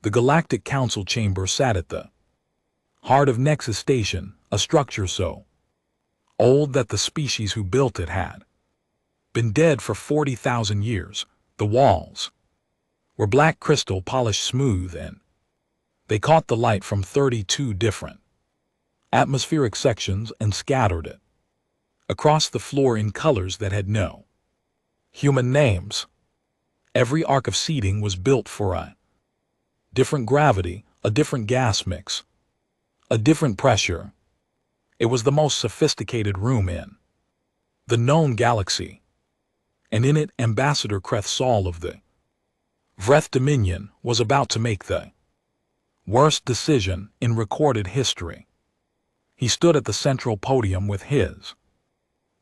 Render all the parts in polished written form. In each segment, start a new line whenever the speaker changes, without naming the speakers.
The Galactic Council chamber sat at the heart of Nexus Station, a structure so old that the species who built it had been dead for 40,000 years. The walls were black crystal, polished smooth, and they caught the light from 32 different atmospheric sections and scattered it across the floor in colors that had no human names. Every arc of seating was built for a different gravity, a different gas mix, a different pressure. It was the most sophisticated room in the known galaxy, and in it Ambassador Krethsal of the Vreth Dominion was about to make the worst decision in recorded history. He stood at the central podium with his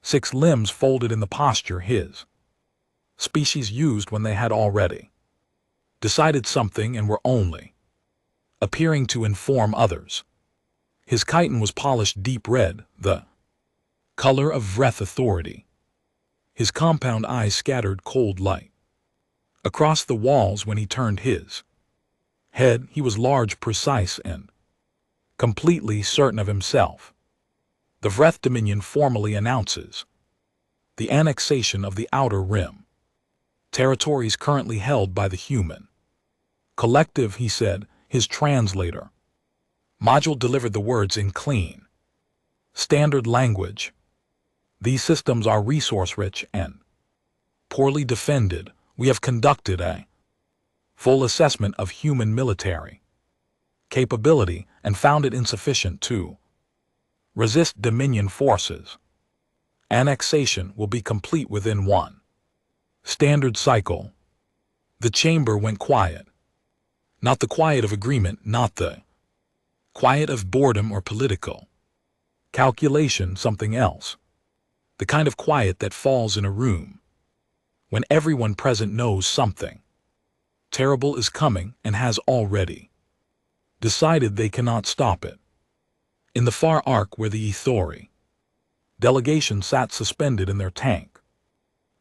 6 limbs folded in the posture his species used when they had already decided something and were only appearing to inform others. His chitin was polished deep red, the color of Vreth authority. His compound eyes scattered cold light across the walls. When he turned his head, he was large, precise, and completely certain of himself. The Vreth Dominion formally announces the annexation of the Outer Rim, territories currently held by the human collective, he said. His translator module delivered the words in clean, standard language. These systems are resource-rich and poorly defended. We have conducted a full assessment of human military capability and found it insufficient to resist Dominion forces. Annexation will be complete within one standard cycle. The chamber went quiet. Not the quiet of agreement, not the quiet of boredom or political calculation, something else. The kind of quiet that falls in a room when everyone present knows something terrible is coming and has already decided they cannot stop it. In the far arc where the Ethori delegation sat suspended in their tank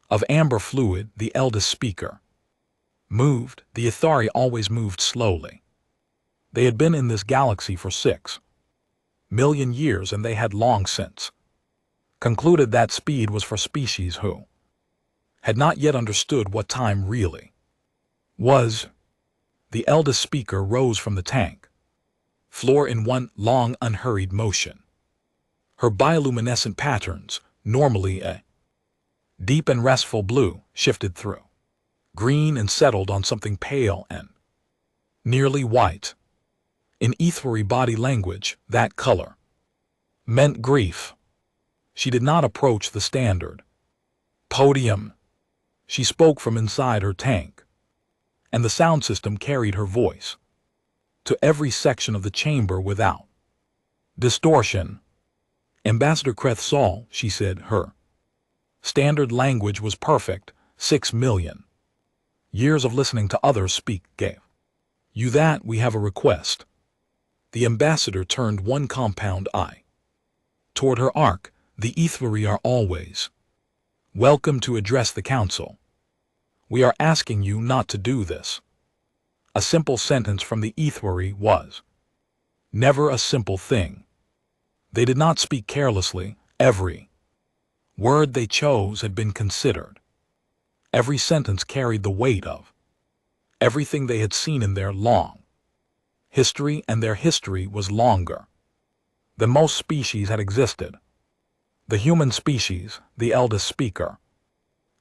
of amber fluid, the eldest speaker moved. The Ethari always moved slowly. They had been in this galaxy for 6 million years, and they had long since concluded that speed was for species who had not yet understood what time really was. The eldest speaker rose from the tank floor in one long, unhurried motion. Her bioluminescent patterns, normally a deep and restful blue, shifted through green and settled on something pale and nearly white. In Etheri body language, that color meant grief. She did not approach the standard podium. She spoke from inside her tank, and the sound system carried her voice to every section of the chamber without distortion. Ambassador Krethsal, she said, her standard language was perfect. 6 million years of listening to others speak gave you that. We have a request. The ambassador turned one compound eye toward her arc. The Etheri are always welcome to address the council. We are asking you not to do this. A simple sentence from the Etheri was never a simple thing. They did not speak carelessly. Every word they chose had been considered. Every sentence carried the weight of everything they had seen in their long history, and their history was longer than most species had existed. The human species, the eldest speaker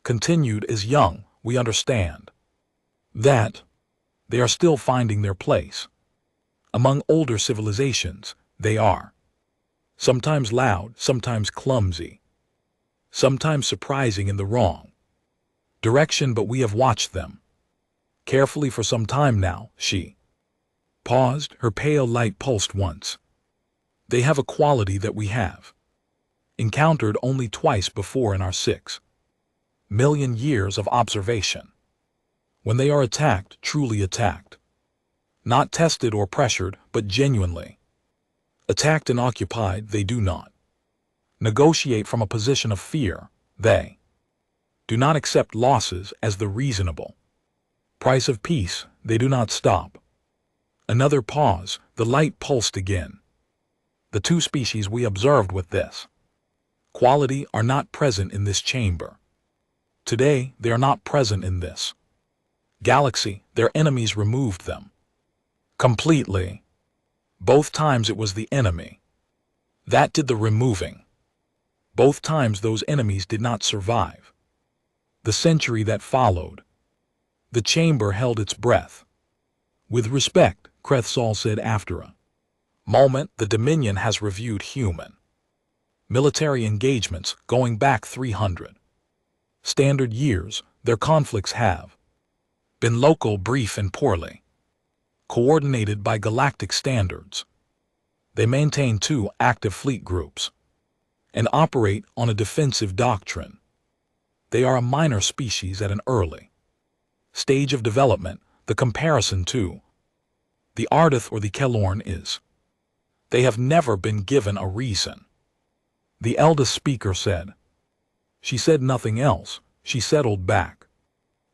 continued, is young. We understand that they are still finding their place among older civilizations. They are sometimes loud, sometimes clumsy, sometimes surprising in the wrong direction, but we have watched them carefully for some time now. She paused. Her pale light pulsed once. They have a quality that we have encountered only twice before in our 6 million years of observation. When they are attacked, truly attacked, not tested or pressured, but genuinely attacked and occupied, they do not negotiate from a position of fear. They do not accept losses as the reasonable price of peace. They do not stop Another pause. The light pulsed again. The two species we observed with this quality are not present in this chamber. Today, they are not present in this galaxy. Their enemies removed them completely. Both times it was the enemy that did the removing. Both times those enemies did not survive. The century that followed, the chamber held its breath. With respect, Krethsal said after a moment, the Dominion has reviewed human military engagements going back 300 standard years. Their conflicts have been local, brief, and poorly coordinated by galactic standards. They maintain 2 active fleet groups and operate on a defensive doctrine. They are a minor species at an early stage of development. The comparison to the Ardith or the Kelorn is they have never been given a reason. The eldest speaker said. She said nothing else. She settled back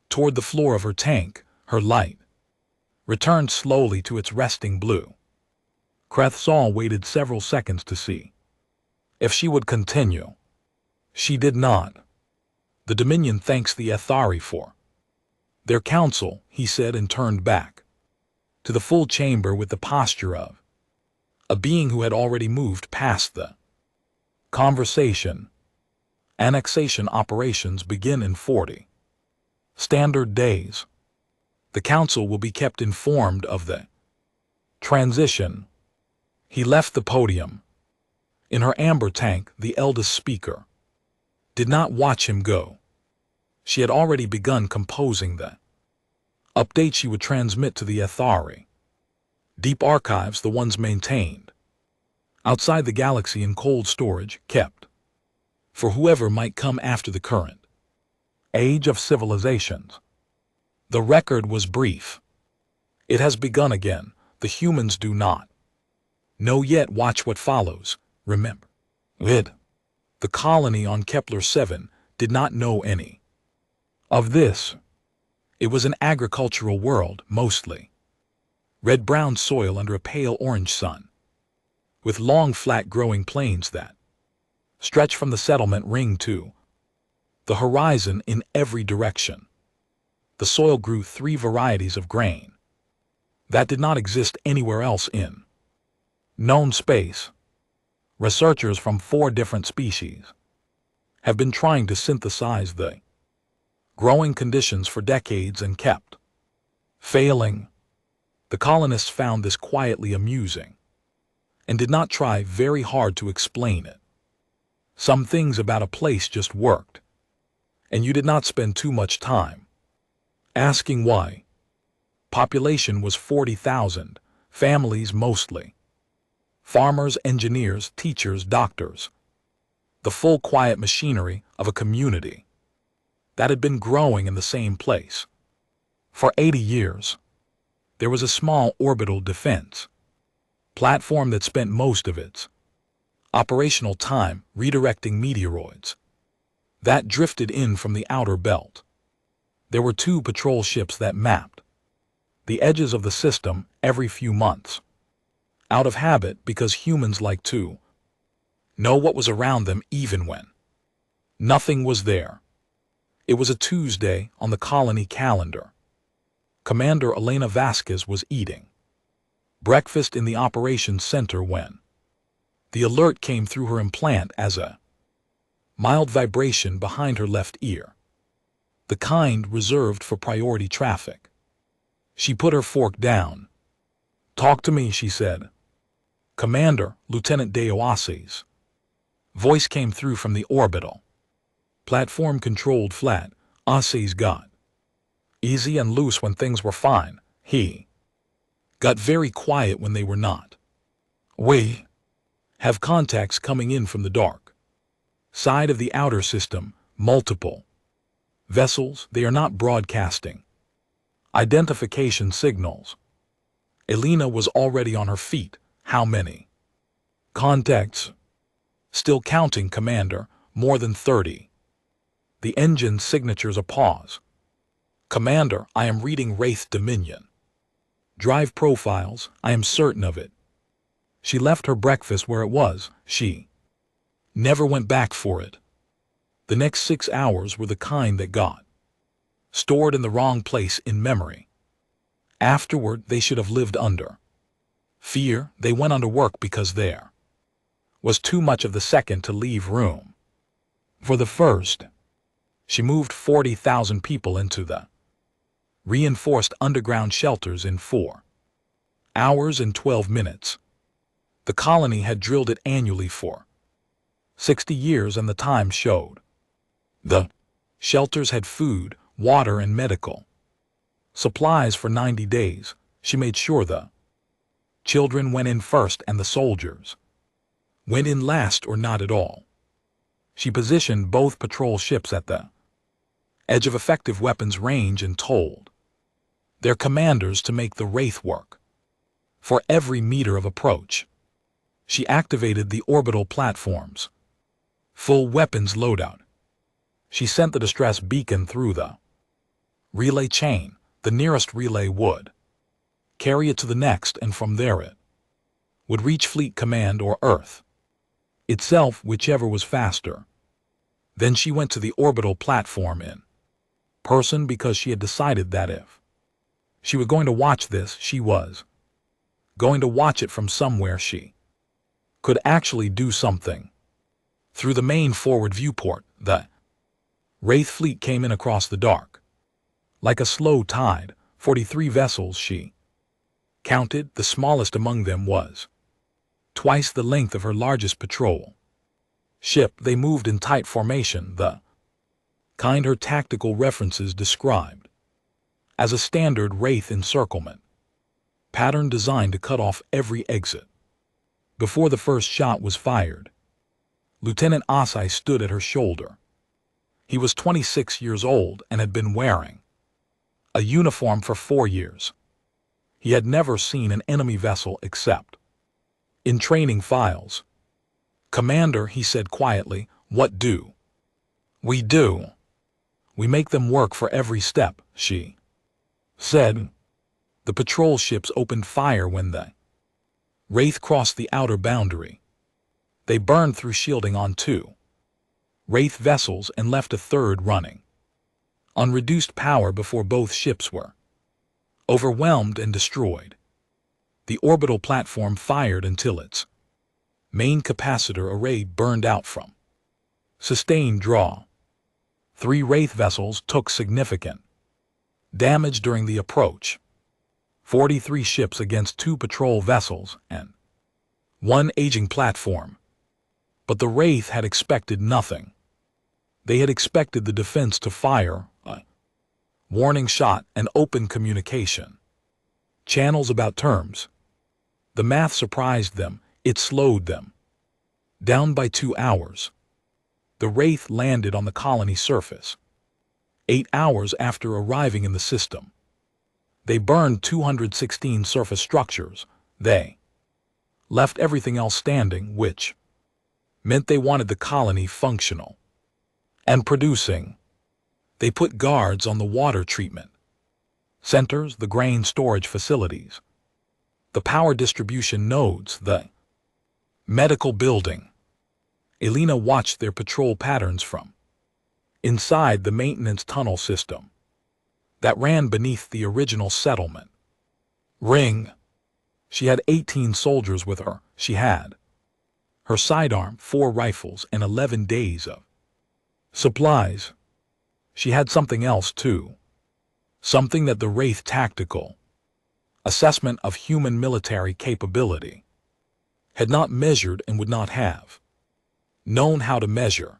toward the floor of her tank. Her light returned slowly to its resting blue. Krethsal waited several seconds to see if she would continue. She did not. The Dominion thanks the Ethari for their counsel, he said, and turned back to the full chamber with the posture of a being who had already moved past the conversation. Annexation operations begin in 40 standard days. The council will be kept informed of the transition. He left the podium. In her amber tank, the eldest speaker did not watch him go. She had already begun composing the update she would transmit to the Ethari. Deep archives, the ones maintained outside the galaxy in cold storage, kept for whoever might come after the current age of civilizations. The record was brief. It has begun again. The humans do not know yet. Watch what follows. Remember it. The colony on Kepler 7 did not know any of this. It was an agricultural world, mostly red-brown soil under a pale orange sun, with long flat growing plains that stretch from the settlement ring to the horizon in every direction. The soil grew 3 varieties of grain that did not exist anywhere else in known space. Researchers from 4 different species have been trying to synthesize the growing conditions for decades and kept failing. The colonists found this quietly amusing and did not try very hard to explain it. Some things about a place just worked, and you did not spend too much time asking why. Population was 40,000, families mostly. Farmers, engineers, teachers, doctors. The full quiet machinery of a community that had been growing in the same place for 80 years. There was a small orbital defense platform that spent most of its operational time redirecting meteoroids that drifted in from the outer belt. There were 2 patrol ships that mapped the edges of the system every few months, out of habit because humans like to know what was around them even when nothing was there. It was a Tuesday on the colony calendar. Commander Elena Vasquez was eating breakfast in the operations center when the alert came through her implant as a mild vibration behind her left ear, the kind reserved for priority traffic. She put her fork down. "Talk to me," she said. "Commander, Lieutenant Deoasis." Voice came through from the orbital platform controlled flat. Assis got easy and loose when things were fine. He got very quiet when they were not. "We have contacts coming in from the dark side of the outer system, multiple vessels. They are not broadcasting identification signals." Elena was already on her feet. "How many contacts?" "Still counting, Commander. More than 30. The engine signatures a pause. "Commander, I am reading Wraith Dominion Drive profiles, I am certain of it. She left her breakfast where it was. She never went back for it. The next 6 hours were the kind that got stored in the wrong place in memory. Afterward, they should have lived under fear. They went on to work because there was too much of the second to leave room for the first. She moved 40,000 people into the reinforced underground shelters in 4 hours and 12 minutes. The colony had drilled it annually for 60 years, and the time showed. The shelters had food, water, and medical supplies for 90 days. She made sure the children went in first and the soldiers went in last or not at all. She positioned both patrol ships at the edge of effective weapons range and told their commanders to make the Wraith work for every meter of approach. She activated the orbital platforms. Full weapons loadout. She sent the distress beacon through the relay chain. The nearest relay would carry it to the next, and from there it would reach Fleet Command or Earth itself, whichever was faster. Then she went to the orbital platform in person because she had decided that if she was going to watch this, she was going to watch it from somewhere she could actually do something. Through the main forward viewport, the Wraith fleet came in across the dark. Like a slow tide, 43 vessels she counted. The smallest among them was twice the length of her largest patrol ship. They moved in tight formation, the kind her tactical references described as a standard Wraith encirclement pattern designed to cut off every exit. Before the first shot was fired, Lieutenant Asai stood at her shoulder. He was 26 years old and had been wearing a uniform for 4 years. He had never seen an enemy vessel except in training files. "Commander," he said quietly, "what do we do?" "We make them work for every step," she said. The patrol ships opened fire when the Wraith crossed the outer boundary. They burned through shielding on 2 Wraith vessels and left a third running on reduced power before both ships were overwhelmed and destroyed. The orbital platform fired until its main capacitor array burned out from sustained draw. 3 Wraith vessels took significant damage during the approach. 43 ships against 2 patrol vessels and 1 aging platform. But the Wraith had expected nothing. They had expected the defense to fire a warning shot and open communication channels about terms. The math surprised them. It slowed them down by 2 hours. The Wraith landed on the colony surface 8 hours after arriving in the system. They burned 216 surface structures. They left everything else standing, which meant they wanted the colony functional and producing. They put guards on the water treatment centers, the grain storage facilities, the power distribution nodes, the medical building. Elena watched their patrol patterns from inside the maintenance tunnel system that ran beneath the original settlement ring. She had 18 soldiers with her. She had her sidearm, 4 rifles, and 11 days of supplies. She had something else too. Something that the Wraith tactical assessment of human military capability had not measured and would not have known how to measure.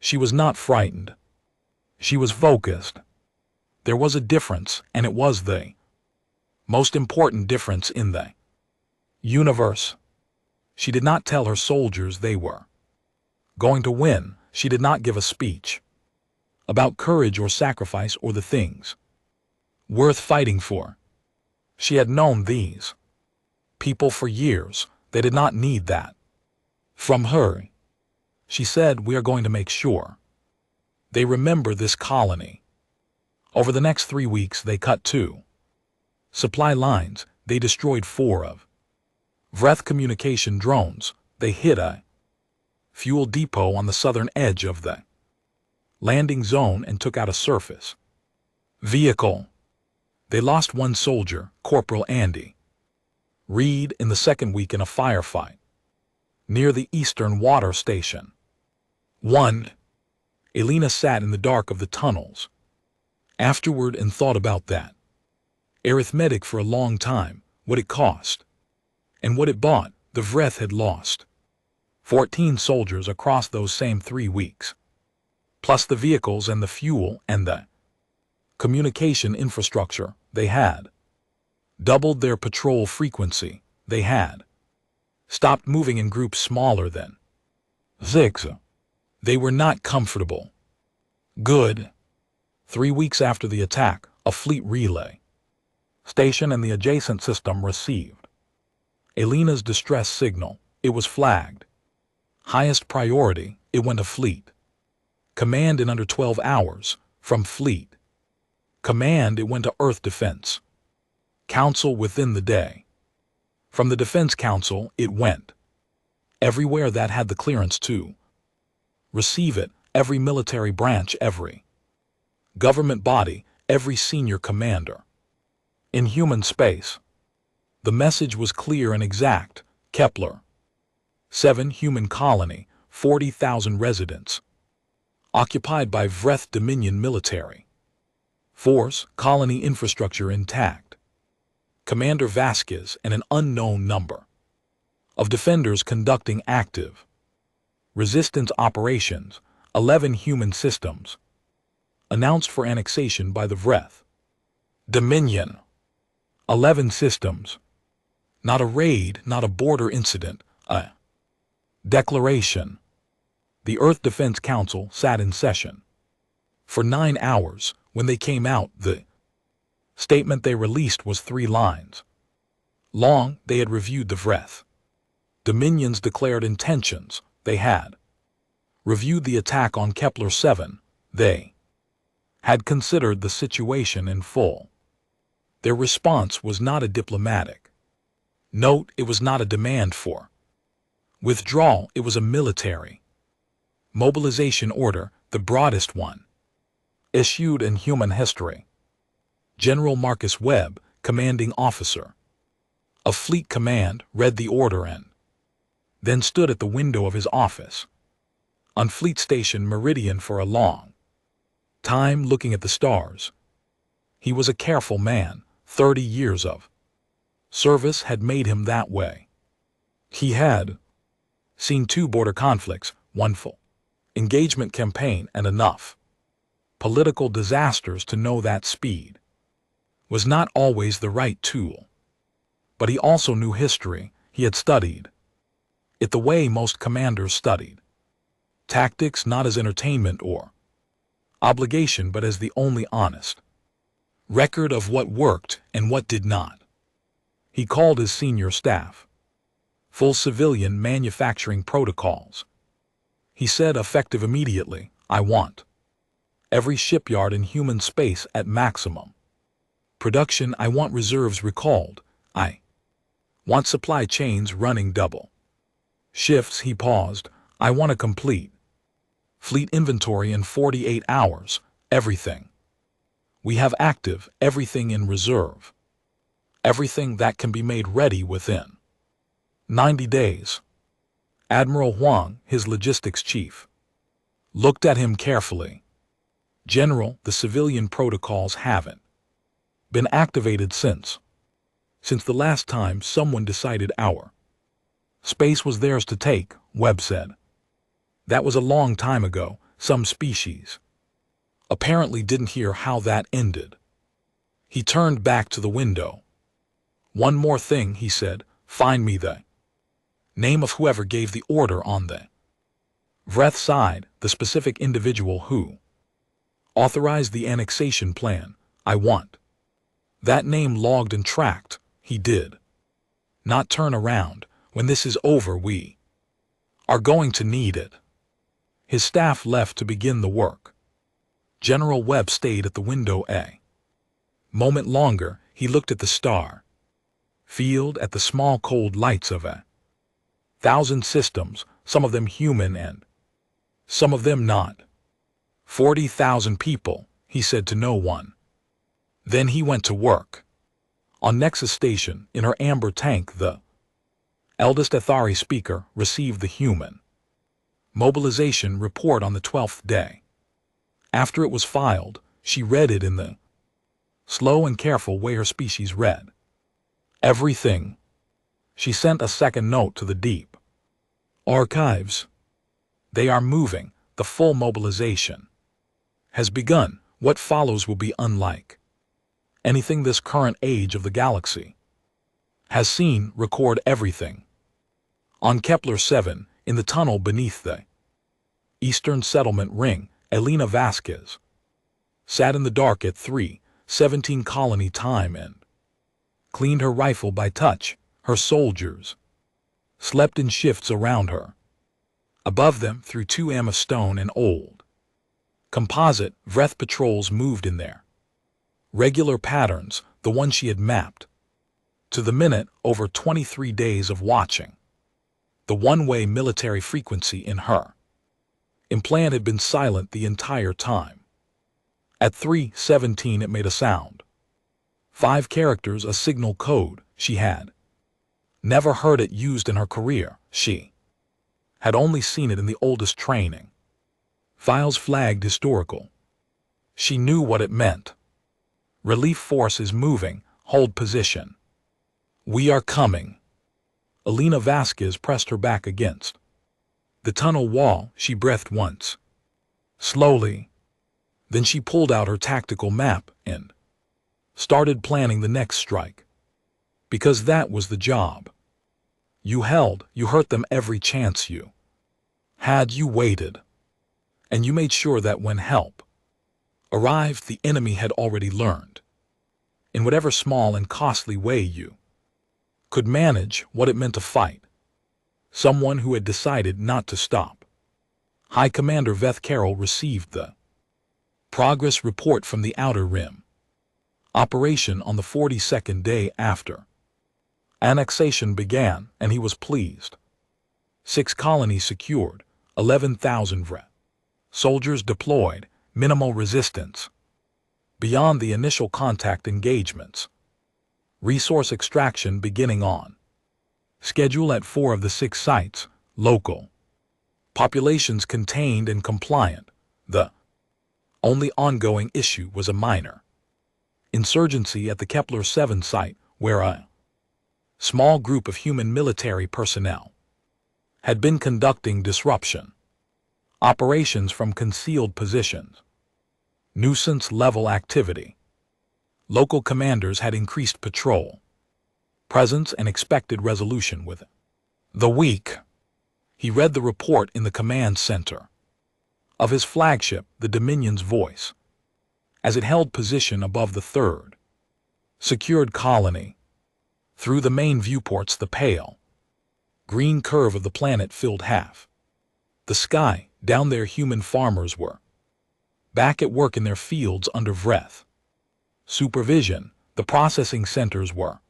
She was not frightened. She was focused. There was a difference, and it was the most important difference in the universe. She did not tell her soldiers they were going to win. She did not give a speech about courage or sacrifice or the things worth fighting for. She had known these people for years. They did not need that from her. She said, "We are going to make sure they remember this colony." Over the next 3 weeks, they cut 2 Supply lines, they destroyed 4 of. Vreth communication drones, they hit a fuel depot on the southern edge of the landing zone and took out a surface vehicle. They lost 1 soldier, Corporal Andy Reed, in the second week in a firefight near the Eastern Water Station. 1. Elena sat in the dark of the tunnels afterward and thought about that arithmetic for a long time, what it cost and what it bought. The Vreth had lost 14 soldiers across those same 3 weeks, plus the vehicles and the fuel and the communication infrastructure. They had doubled their patrol frequency. They had stopped moving in groups smaller than 6. They were not comfortable. Good. 3 weeks after the attack, a fleet relay station and the adjacent system received Elena's distress signal. It was flagged highest priority. It went to Fleet Command in under 12 hours. From Fleet Command, it went to Earth Defense Council within the day. From the Defense Council, it went everywhere that had the clearance to receive it, every military branch, every government body, every senior commander. In human space, the message was clear and exact. Kepler 7 human colony, 40,000 residents, occupied by Vreth Dominion military force, colony infrastructure intact. Commander Vasquez and an unknown number of defenders conducting active resistance operations. 11 human systems announced for annexation by the Vreth Dominion. 11 systems. Not a raid, not a border incident, a declaration. The Earth Defense Council sat in session for 9 hours. When they came out, the statement they released was 3 lines long. They had reviewed the Vreth Dominion's declared intentions. They had reviewed the attack on Kepler 7. They had considered the situation in full. Their response was not a diplomatic note. It was not a demand for withdrawal. It was a military mobilization order, the broadest one issued in human history. General Marcus Webb, commanding officer of Fleet Command, read the order and then stood at the window of his office on Fleet Station Meridian for a long time, looking at the stars. He was a careful man. 30 years of service had made him that way. He had seen 2 border conflicts, 1 full engagement campaign, and enough political disasters to know that speed was not always the right tool. But he also knew history. He had studied it the way most commanders studied tactics, not as entertainment or obligation, but as the only honest record of what worked and what did not. He called his senior staff full civilian manufacturing protocols. He said, effective immediately, I want every shipyard in human space at maximum production. I want reserves recalled. I want supply chains running double shifts. He paused. I want a complete fleet inventory in 48 hours. Everything we have active, everything in reserve, everything that can be made ready within 90 days. Admiral Huang, his logistics chief, looked at him carefully. General, the civilian protocols haven't been activated since the last time someone decided our space was theirs to take, Webb said. That was a long time ago. Some species apparently didn't hear how that ended. He turned back to the window. One more thing, he said. Find me the name of whoever gave the order on the Vreth side, the specific individual who authorized the annexation plan. I want that name logged and tracked. He did not turn around. When this is over, we are going to need it. His staff left to begin the work. General Webb stayed at the window a moment longer. He looked at the star field, at the small cold lights of 1,000 systems, some of them human and some of them not. 40,000 people, he said to no one. Then he went to work. On Nexus Station, in her amber tank, the eldest Athari speaker received the human mobilization report on the 12th day. After it was filed, she read it in the slow and careful way her species read everything. She sent a second note to the deep archives. They are moving. The full mobilization has begun. What follows will be unlike anything this current age of the galaxy has seen. Record everything. On Kepler 7, in the tunnel beneath the Eastern Settlement Ring, Elena Vasquez sat in the dark at 3:17 colony time and cleaned her rifle by touch. Her soldiers slept in shifts around her. Above them, through 2 of stone and old composite, Vreth patrols moved in their regular patterns, the one she had mapped to the minute over 23 days of watching. The one-way military frequency in her implant had been silent the entire time. At 3:17 it made a sound. 5 characters, a signal code. She had never heard it used in her career. She had only seen it in the oldest training files flagged historical. She knew what it meant. Relief force is moving. Hold position. We are coming. Elena Vasquez pressed her back against the tunnel wall. She breathed once, slowly. Then she pulled out her tactical map and started planning the next strike. Because that was the job. You hurt them every chance you had. You waited. And you made sure that when help arrived, the enemy had already learned, in whatever small and costly way you could manage, what it meant to fight someone who had decided not to stop. High Commander Veth Carroll received the progress report from the Outer Rim operation on the 42nd day after annexation began, and he was pleased. 6 colonies secured, 11,000 Vreth soldiers deployed, minimal resistance beyond the initial contact engagements. Resource extraction beginning on schedule at 4 of the 6 sites, local populations contained and compliant. The only ongoing issue was a minor insurgency at the Kepler 7 site, where a small group of human military personnel had been conducting disruption operations from concealed positions. Nuisance-level activity. Local commanders had increased patrol presence and expected resolution with it. The week. He read the report in the command center of his flagship, the Dominion's Voice, as it held position above the 3rd secured colony. Through the main viewports, the pale green curve of the planet filled half the sky. Down there, human farmers were back at work in their fields under Vreth supervision. The processing centers were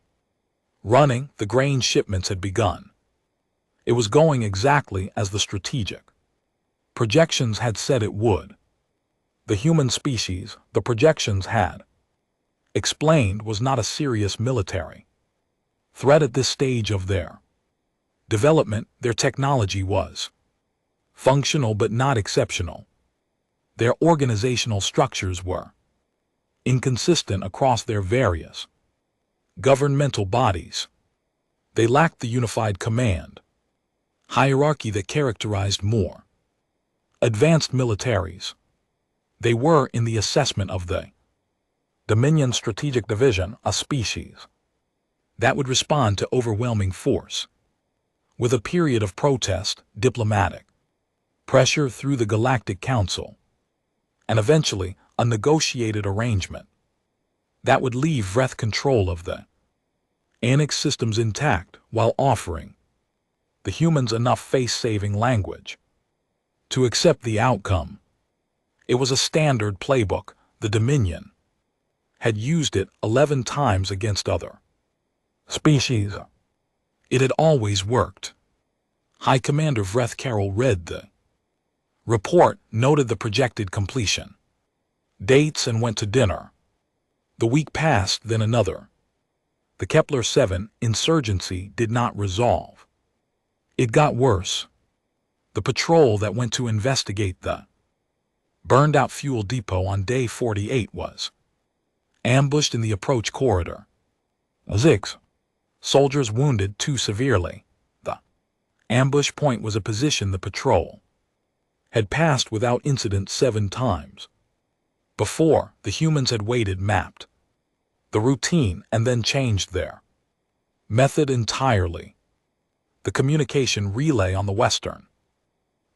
running. The grain shipments had begun. It was going exactly as the strategic projections had said it would. The human species, the projections had explained, was not a serious military threat at this stage of their development. Their technology was functional but not exceptional. Their organizational structures were inconsistent across their various governmental bodies. They lacked the unified command hierarchy that characterized more advanced militaries. They were, in the assessment of the Dominion Strategic Division, a species that would respond to overwhelming force with a period of protest, diplomatic pressure through the Galactic Council, and eventually a negotiated arrangement that would leave Vreth control of the Annex systems intact while offering the humans enough face-saving language to accept the outcome. It was a standard playbook the Dominion had used it 11 times against other species. It had always worked. High Commander Vreth Carroll read the report, noted the projected completion dates, and went to dinner. The week passed, then another. The Kepler-7 insurgency did not resolve. It got worse. The patrol that went to investigate the burned-out fuel depot on day 48 was ambushed in the approach corridor. 6 soldiers wounded too severely. The ambush point was a position the patrol had passed without incident 7 times. Before, the humans had waited, mapped the routine, and then changed their method entirely. The communication relay on the western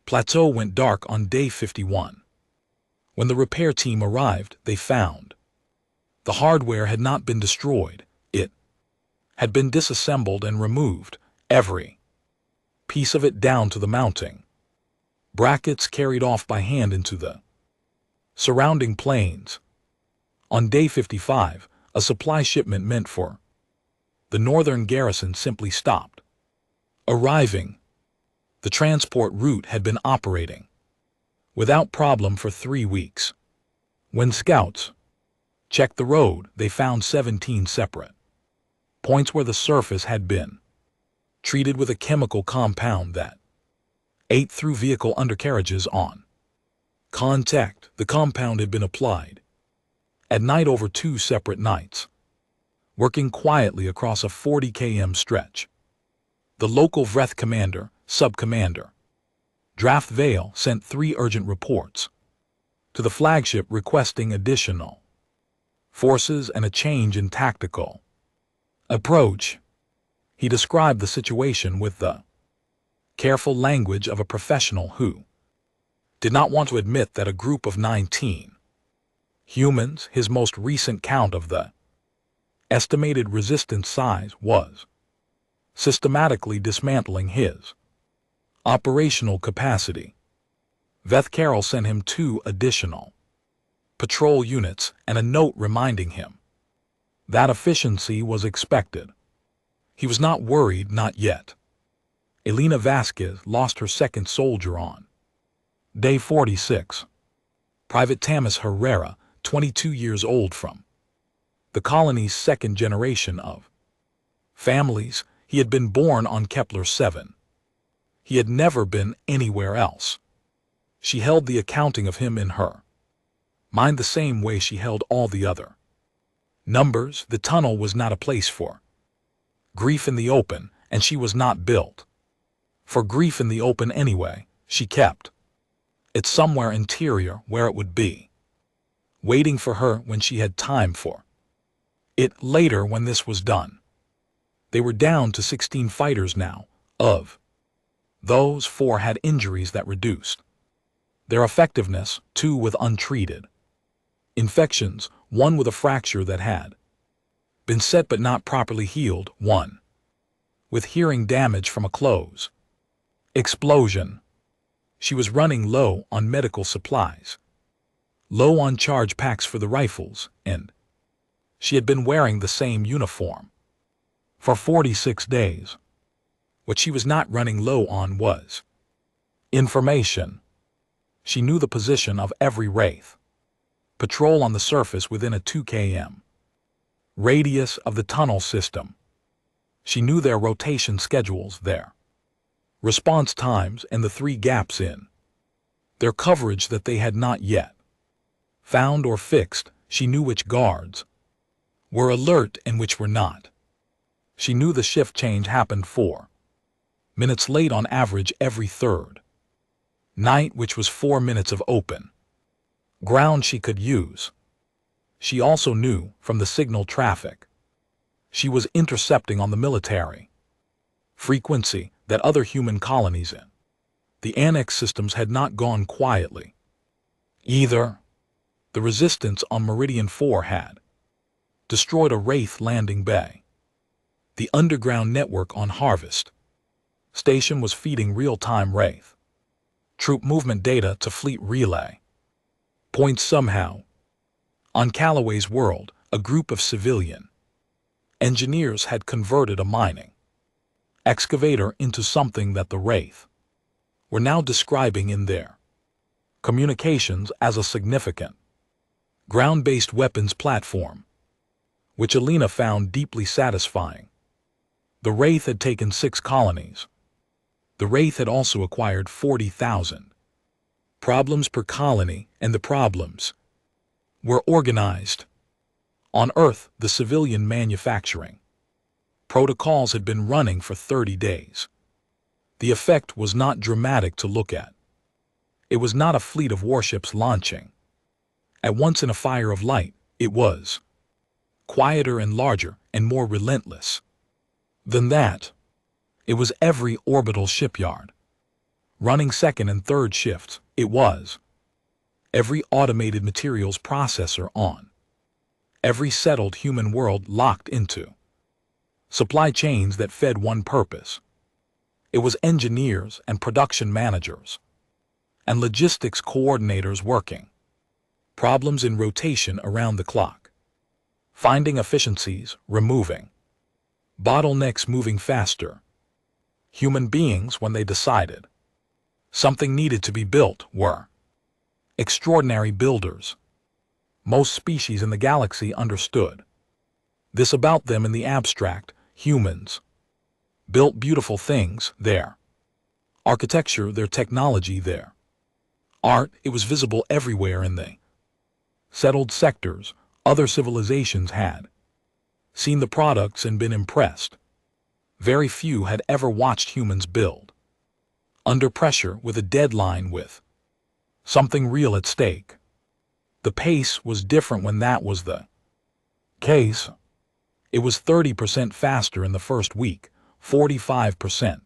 plateau went dark on day 51. When the repair team arrived, they found the hardware had not been destroyed. It had been disassembled and removed, every piece of it down to the mounting brackets, carried off by hand into the surrounding plains. On day 55, a supply shipment meant for the northern garrison simply stopped arriving. The transport route had been operating without problem for 3 weeks. When scouts checked the road, they found 17 separate points where the surface had been treated with a chemical compound that ate through vehicle undercarriages on contact. The compound had been applied at night over 2 separate nights, working quietly across a 40 km stretch. The local Vreth commander, sub-commander Draft Vale, sent 3 urgent reports to the flagship requesting additional forces and a change in tactical approach. He described the situation with the careful language of a professional who did not want to admit that a group of 19 humans, his most recent count of the estimated resistance size, was systematically dismantling his operational capacity. Vreth Carroll sent him 2 additional patrol units and a note reminding him that efficiency was expected. He was not worried, not yet. Elena Vasquez lost her 2nd soldier on day 46. Private Tamas Herrera, 22 years old, from the colony's 2nd generation of families. He had been born on Kepler-7. He had never been anywhere else. She held the accounting of him in her mind the same way she held all the other numbers. The tunnel was not a place for grief in the open, and she was not built for grief in the open anyway. She kept it somewhere interior where it would be waiting for her when she had time for it later. When this was done, they were down to 16 fighters now. Of those, 4 had injuries that reduced their effectiveness, 2 with untreated infections, 1 with a fracture that had been set but not properly healed, 1 with hearing damage from a close explosion. She was running low on medical supplies, low on charge packs for the rifles, and she had been wearing the same uniform for 46 days. What she was not running low on was information. She knew the position of every Wraith patrol on the surface within a 2 km radius of the tunnel system. She knew their rotation schedules, their response times, and the 3 gaps in their coverage that they had not yet found or fixed. She knew which guards were alert and which were not. She knew the shift change happened 4 minutes late on average every 3rd night, which was 4 minutes of open ground she could use. She also knew from the signal traffic she was intercepting on the military frequency that other human colonies in the annex systems had not gone quietly either. The resistance on Meridian 4 had destroyed a Wraith landing bay. The underground network on Harvest Station was feeding real-time Wraith troop movement data to fleet relay points somehow. On Calloway's world, A group of civilian engineers had converted a mining excavator into something that the Wraith were now describing in their communications as a significant ground-based weapons platform, which Alina found deeply satisfying. The Wraith had taken 6 colonies. The Wraith had also acquired 40,000 problems per colony, and the problems were organized. On Earth, the civilian manufacturing protocols had been running for 30 days. The effect was not dramatic to look at. It was not a fleet of warships launching at once in a fire of light. It was quieter and larger and more relentless than that. It was every orbital shipyard running second and third shifts. It was every automated materials processor on every settled human world locked into supply chains that fed one purpose. It was engineers and production managers and logistics coordinators working problems in rotation around the clock, finding efficiencies, removing bottlenecks, moving faster. Human beings, when they decided something needed to be built, were extraordinary builders. Most species in the galaxy understood this about them in the abstract. Humans built beautiful things, their architecture, their technology, their art. It was visible everywhere in the settled sectors. Other civilizations had seen the products and been impressed. Very few had ever watched humans build under pressure, with a deadline, with something real at stake. The pace was different when that was the case. It was 30% faster in the first week, 45%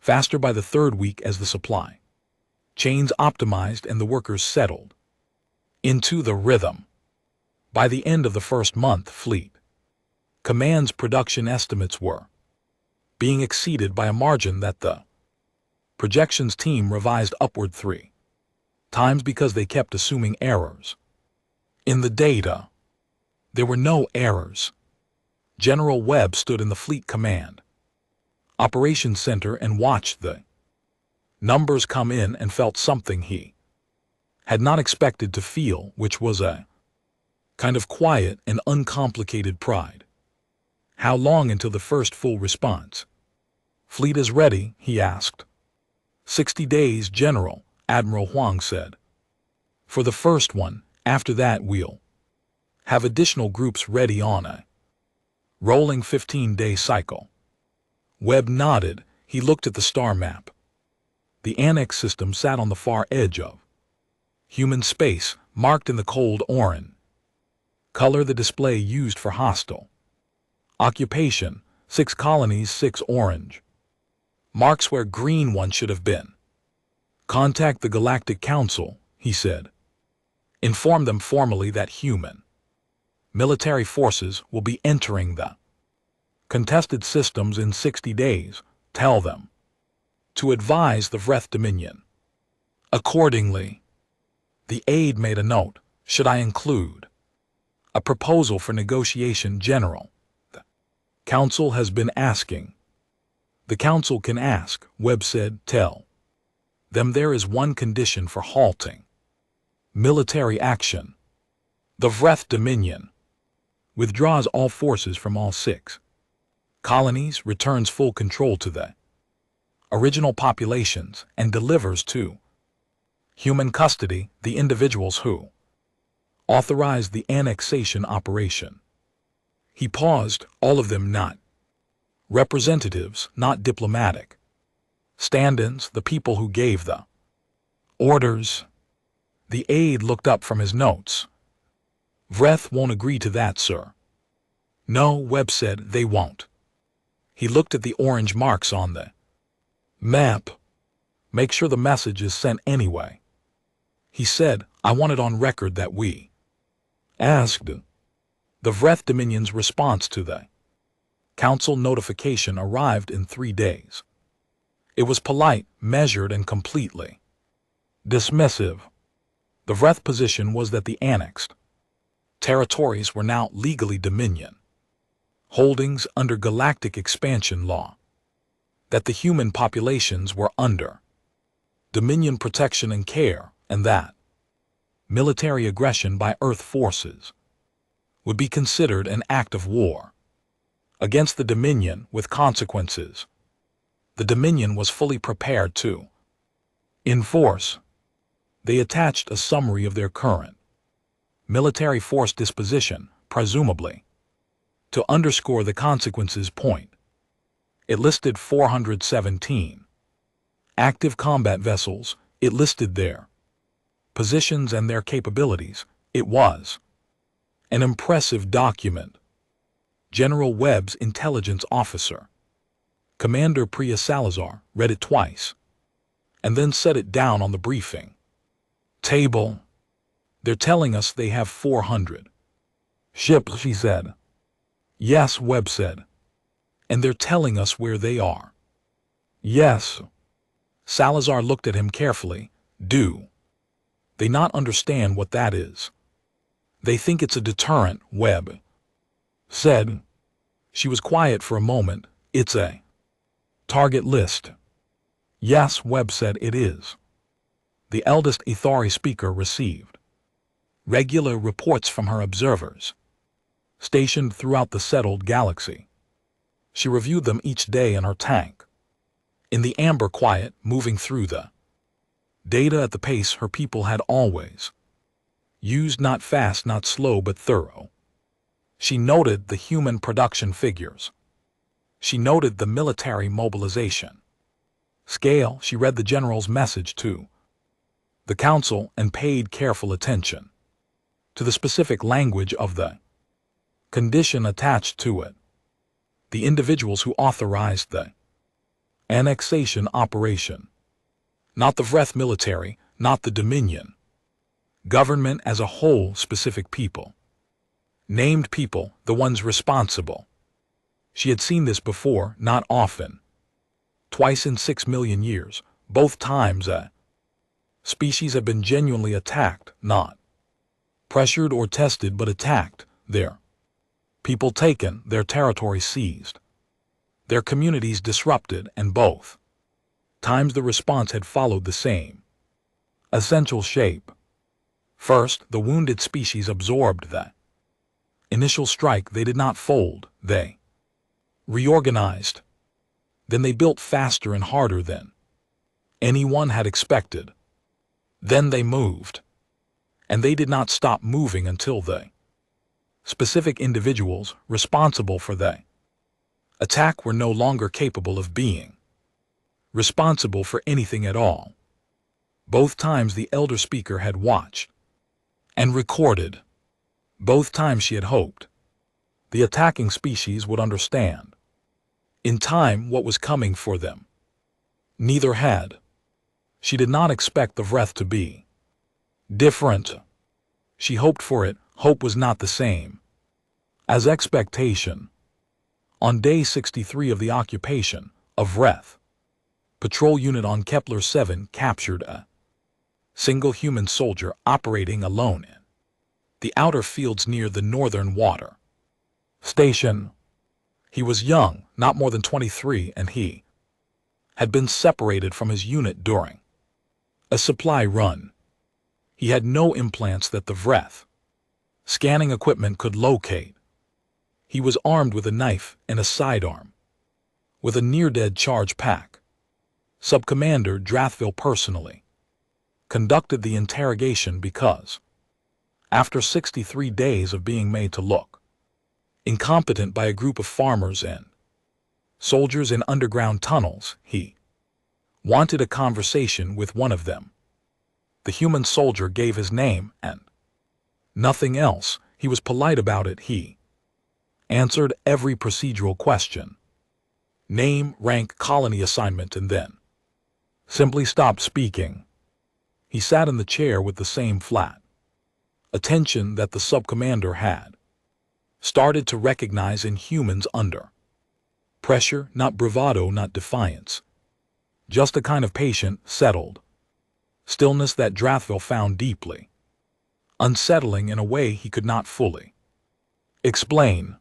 faster by the third week as the supply chains optimized and the workers settled into the rhythm. By the end of the first month, Fleet Command's production estimates were being exceeded by a margin that the projections team revised upward 3 times because they kept assuming errors in the data. There were no errors. General Webb stood in the Fleet Command Operations Center and watched the numbers come in and felt something he had not expected to feel, which was a kind of quiet and uncomplicated pride. How long until the first full response? Fleet is ready, he asked. 60 days, General, Admiral Huang said. For the first one. After that we'll have additional groups ready on a rolling 15-day cycle. Webb nodded. He looked at the star map. The annex system sat on the far edge of human space, marked in the cold orange color the display used for hostile occupation. 6 colonies, 6 orange marks where green one should have been. Contact the Galactic Council, he said. Inform them formally that human military forces will be entering the contested systems in 60 days. Tell them to advise the Vreth Dominion accordingly. The aide made a note. Should I include a proposal for negotiation, General? The Council has been asking. The Council can ask, Webb said. Tell them there is one condition for halting military action. The Vreth Dominion withdraws all forces from all 6 colonies, returns full control to the original populations, and delivers to human custody the individuals who authorized the annexation operation. He paused. All of them not representatives, not diplomatic stand-ins, the people who gave the orders. The aide looked up from his notes. Vreth won't agree to that, sir. No, Webb said, they won't. He looked at the orange marks on the map. Make sure the message is sent anyway. He said, I want it on record that we asked. The Vreth Dominion's response to the Council notification arrived in 3 days. It was polite, measured, and completely dismissive. The Vreth position was that the annexed Territories were now legally Dominion. Holdings under galactic expansion law. That the human populations were under Dominion protection and care, and that military aggression by Earth forces would be considered an act of war against the Dominion with consequences. The Dominion was fully prepared to enforce. They attached a summary of their current military force disposition, presumably, to underscore the consequences point. It listed 417 active combat vessels. It listed their positions and their capabilities. It was an impressive document. General Webb's intelligence officer, Commander Priya Salazar, read it twice and then set it down on the briefing table. They're telling us they have 400 ships, she said. Yes, Webb said. And they're telling us where they are. Yes. Salazar looked at him carefully. Do they not understand what that is? They think it's a deterrent, Webb said. She was quiet for a moment. It's a target list. Yes, Webb said, it is. The eldest Ithari speaker received regular reports from her observers stationed throughout the settled galaxy. She reviewed them each day in her tank, in the amber quiet, moving through the data at the pace her people had always used, not fast, not slow, but thorough. She noted the human production figures. She noted the military mobilization scale. She read the general's message to the council and paid careful attention to the specific language of the condition attached to it. The individuals who authorized the annexation operation. Not the Vreth military, not the Dominion government as a whole, specific people. Named people, the ones responsible. She had seen this before, not often. Twice in 6 million years, both times a species have been genuinely attacked, not pressured or tested, but attacked, their people taken, their territory seized, their communities disrupted, and both times the response had followed the same essential shape. First, the wounded species absorbed the initial strike. They did not fold, they reorganized. Then they built faster and harder than anyone had expected. Then they moved. And they did not stop moving until the specific individuals responsible for the attack were no longer capable of being responsible for anything at all. Both times the elder speaker had watched and recorded. Both times she had hoped the attacking species would understand in time what was coming for them. Neither had. She did not expect the Vreth to be different. She hoped for it. Hope was not the same as expectation. On day 63 of the occupation of Vreth, patrol unit on Kepler 7 captured a single human soldier operating alone in the outer fields near the northern water station. He was young, not more than 23, and he had been separated from his unit during a supply run. He had no implants that the Vreth scanning equipment could locate. He was armed with a knife and a sidearm, with a near-dead charge pack. Subcommander Drathville personally conducted the interrogation because, after 63 days of being made to look incompetent by a group of farmers and soldiers in underground tunnels, he wanted a conversation with one of them. The human soldier gave his name and nothing else. He was polite about it. He answered every procedural question. Name, rank, colony assignment, and then simply stopped speaking. He sat in the chair with the same flat attention that the subcommander had started to recognize in humans under pressure, not bravado, not defiance. Just a kind of patient, settled stillness that Drathville found deeply unsettling in a way he could not fully explain.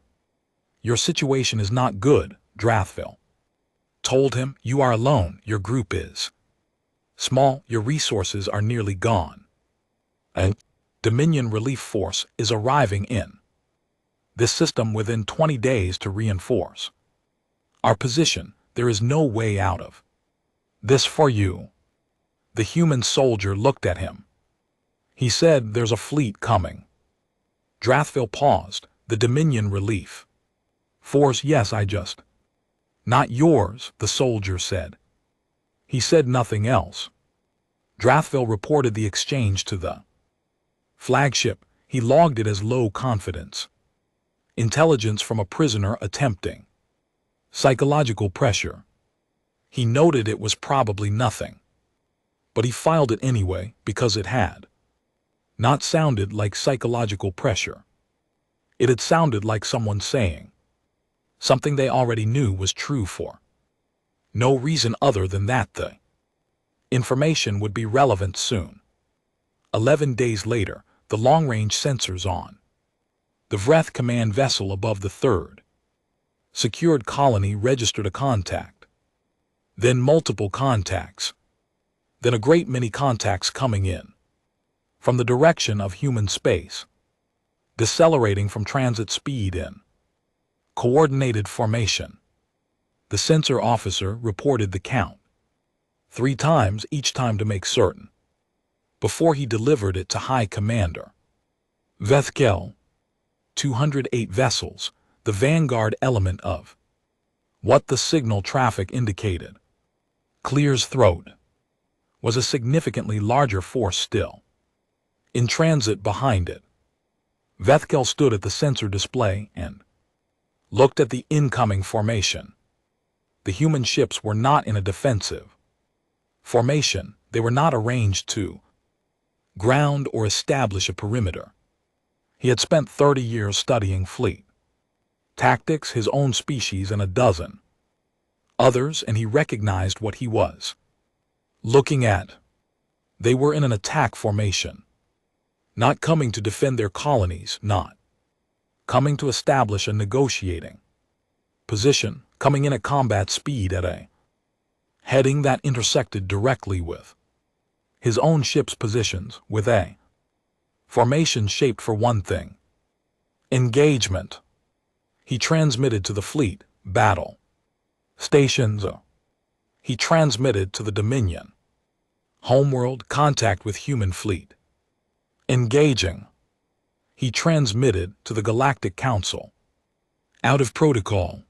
Your situation is not good, Drathville told him. You are alone, your group is small, your resources are nearly gone. A Dominion relief force is arriving in this system within 20 days to reinforce our position. There is no way out of this for you. The human soldier looked at him. He said, there's a fleet coming. Drathville paused. The Dominion relief force, yes, I just. Not yours, the soldier said. He said nothing else. Drathville reported the exchange to the flagship. He logged it as low confidence. Intelligence from a prisoner attempting psychological pressure. He noted it was probably nothing, but he filed it anyway because it had not sounded like psychological pressure. It had sounded like someone saying something they already knew was true for no reason other than that the information would be relevant soon. 11 days later, the long-range sensors on the Vreth command vessel above the 3rd secured colony registered a contact, then multiple contacts, then a great many contacts coming in from the direction of human space, decelerating from transit speed in coordinated formation. The sensor officer reported the count 3 times, each time to make certain, before he delivered it to High Commander Vethkel. 208 vessels, the vanguard element of what the signal traffic indicated. Clear's throat was a significantly larger force still in transit behind it. Vethkel stood at the sensor display and looked at the incoming formation. The human ships were not in a defensive formation. They were not arranged to ground or establish a perimeter. He had spent 30 years studying fleet tactics, his own species and a dozen others, and he recognized what he was looking at. They were in an attack formation, not coming to defend their colonies, not coming to establish a negotiating position, coming in at combat speed at a heading that intersected directly with his own ship's positions, with a formation shaped for one thing: engagement. He transmitted to the fleet battle stations. He transmitted to the Dominion homeworld contact with human fleet engaging. He transmitted to the Galactic Council out of protocol.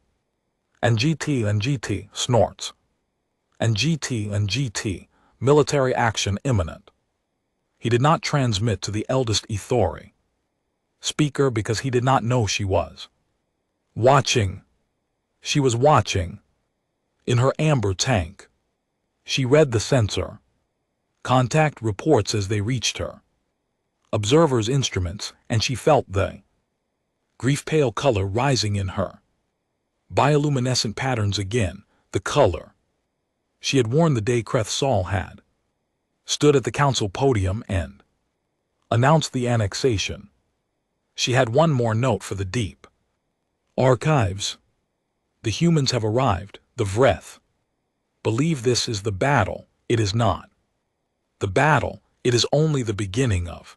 And GT snorts. And GT military action imminent. He did not transmit to the eldest Ithori speaker because he did not know she was watching. She was watching in her amber tank. She read the sensor contact reports as they reached her observer's instruments, and she felt the grief-pale color rising in her bioluminescent patterns again. The color she had worn the day Kreth Saul had stood at the council podium and announced the annexation. She had one more note for the deep archives. The humans have arrived. The Vreth believe this is the battle. It is not the battle. It is only the beginning of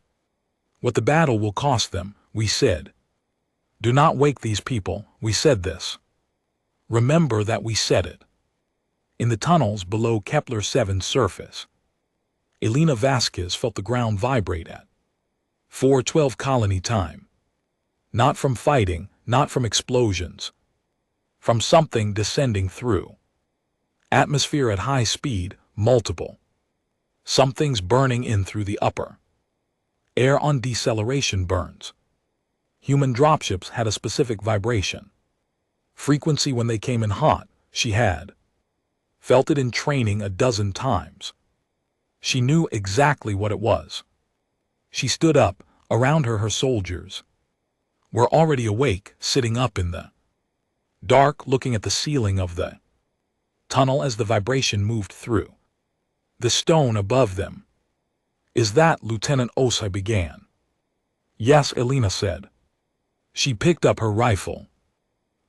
what the battle will cost them. We said, do not wake these people. We said this. Remember that we said it. In the tunnels below Kepler 7's surface, Elena Vasquez felt the ground vibrate at 4:12 colony time. Not from fighting, not from explosions, from something descending through atmosphere at high speed, multiple somethings burning in through the upper air on deceleration burns. Human dropships had a specific vibration frequency when they came in hot. She had felt it in training a dozen times. She knew exactly what it was. She stood up. Around her, her soldiers were already awake, sitting up in the dark, looking at the ceiling of the tunnel as the vibration moved through the stone above them. Is that Lieutenant Osai began? Yes, Elena said. She picked up her rifle.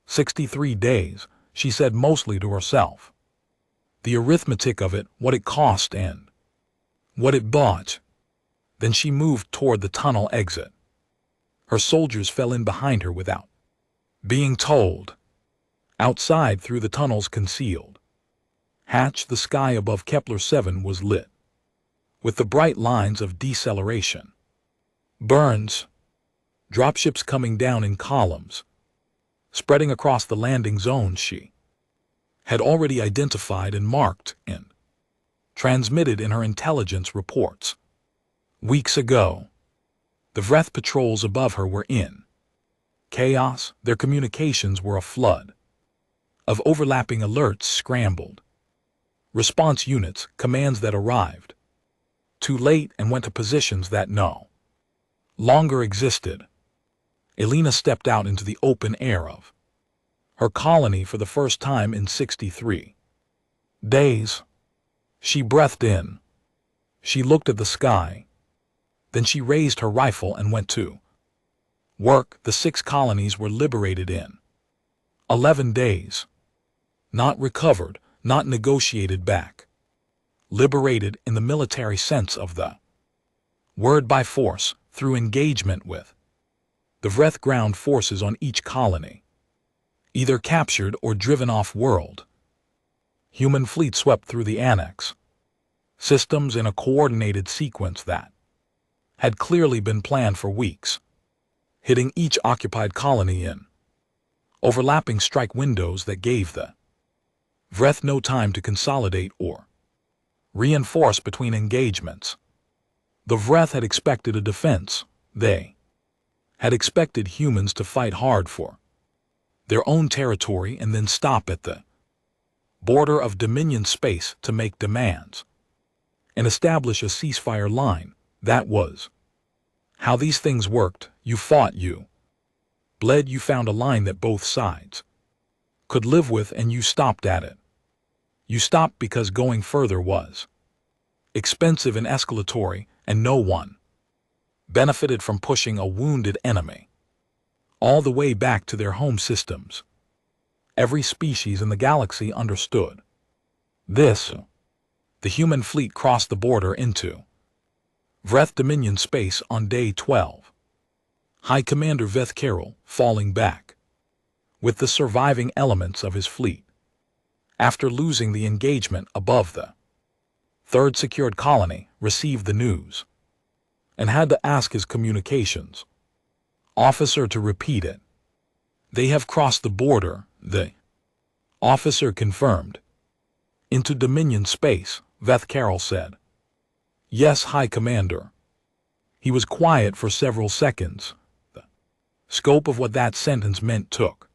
63 days, she said mostly to herself. The arithmetic of it, what it cost and what it bought. Then she moved toward the tunnel exit. Her soldiers fell in behind her without being told. Outside, through the tunnel's concealed hatch, the sky above Kepler 7 was lit with the bright lines of deceleration. Burns. Dropships coming down in columns, spreading across the landing zones she had already identified and marked and transmitted in her intelligence reports. Weeks ago, the Vreth patrols above her were in chaos. Their communications were a flood of overlapping alerts, scrambled response units, commands that arrived too late and went to positions that no longer existed. Elena stepped out into the open air of her colony for the first time in 63 days. She breathed in. She looked at the sky. Then she raised her rifle and went to work. The 6 colonies were liberated in 11 days. Not recovered, not negotiated back. Liberated in the military sense of the word, by force, through engagement with the Vreth ground forces on each colony. Either captured or driven off-world. Human fleet swept through the annex. Systems in a coordinated sequence that had clearly been planned for weeks, hitting each occupied colony in overlapping strike windows that gave the Vreth no time to consolidate or reinforce between engagements. The Vreth had expected a defense. They had expected humans to fight hard for their own territory and then stop at the border of Dominion space to make demands and establish a ceasefire line. That was how these things worked. You fought, you bled, you found a line that both sides could live with, and you stopped at it. You stopped because going further was expensive and escalatory, and no one benefited from pushing a wounded enemy all the way back to their home systems. Every species in the galaxy understood this. The human fleet crossed the border into Vreth Dominion space on day 12. High Commander Veth Carroll falling back with the surviving elements of his fleet after losing the engagement above the 3rd secured colony, received the news and had to ask his communications officer to repeat it. They have crossed the border, the officer confirmed. Into Dominion space, Veth Carroll said. Yes, High Commander. He was quiet for several seconds. The scope of what that sentence meant took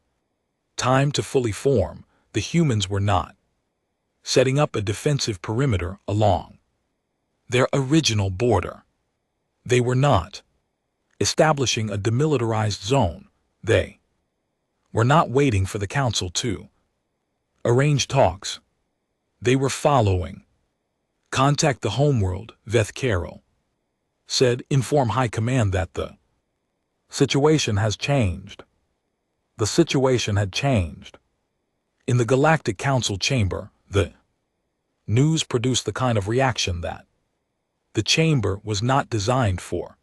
time to fully form. The humans were not setting up a defensive perimeter along their original border. They were not establishing a demilitarized zone. They were not waiting for the Council to arrange talks. They were following. Contact the homeworld, Veth Carroll said. Inform High Command that the situation has changed. The situation had changed. In the Galactic Council chamber, the news produced the kind of reaction that the chamber was not designed for.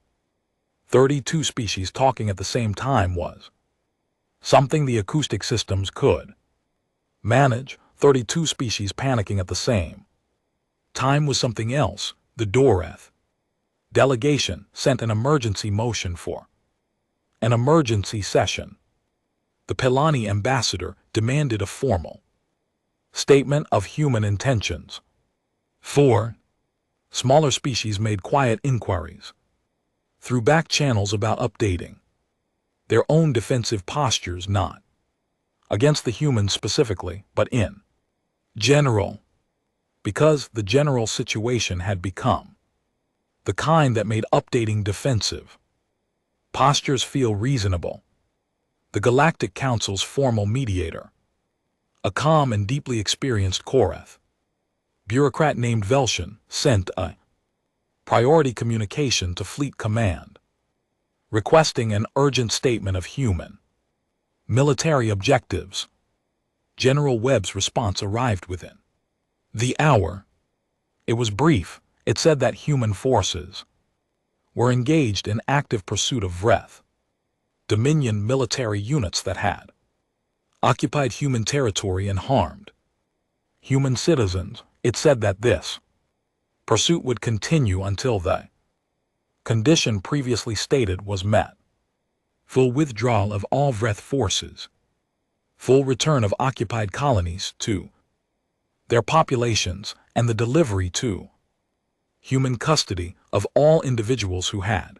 32 species talking at the same time was something the acoustic systems could manage. 32 species panicking at the same time was something else. The Doreth delegation sent an emergency motion for an emergency session. The Pelani ambassador demanded a formal statement of human intentions. 4. Smaller species made quiet inquiries through back channels about updating their own defensive postures, not against the humans specifically, but in general, because the general situation had become the kind that made updating defensive postures feel reasonable. The Galactic Council's formal mediator, a calm and deeply experienced Korath bureaucrat named Velshan, sent a priority communication to Fleet Command, requesting an urgent statement of human military objectives. General Webb's response arrived within the hour. It was brief. It said that human forces were engaged in active pursuit of Vreth Dominion military units that had occupied human territory and harmed human citizens. It said that this pursuit would continue until the condition previously stated was met: full withdrawal of all Vreth forces, full return of occupied colonies to their populations, and the delivery to human custody of all individuals who had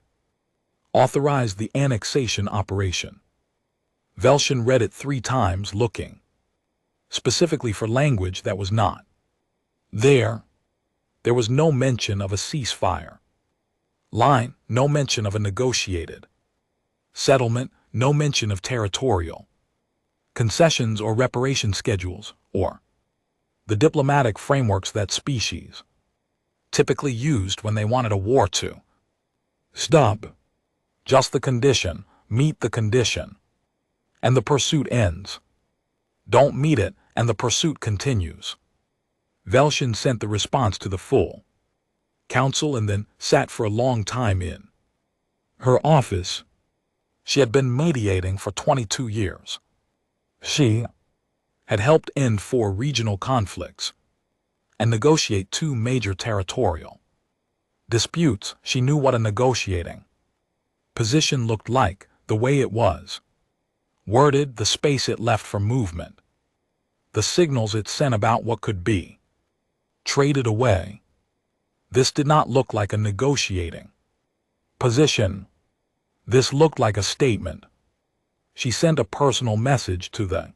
authorized the annexation operation. Velshin read it 3 times, looking specifically for language that was not there. There was no mention of a ceasefire line, no mention of a negotiated settlement, no mention of territorial concessions or reparation schedules, or the diplomatic frameworks that species typically used when they wanted a war to stop. Just the condition, meet the condition, and the pursuit ends. Don't meet it, and the pursuit continues. Velshin sent the response to the full council and then sat for a long time in her office. She had been mediating for 22 years. She had helped end 4 regional conflicts and negotiate 2 major territorial disputes. She knew what a negotiating position looked like, the way it was worded, the space it left for movement, the signals it sent about what could be traded away. This did not look like a negotiating position. This looked like a statement. She sent a personal message to the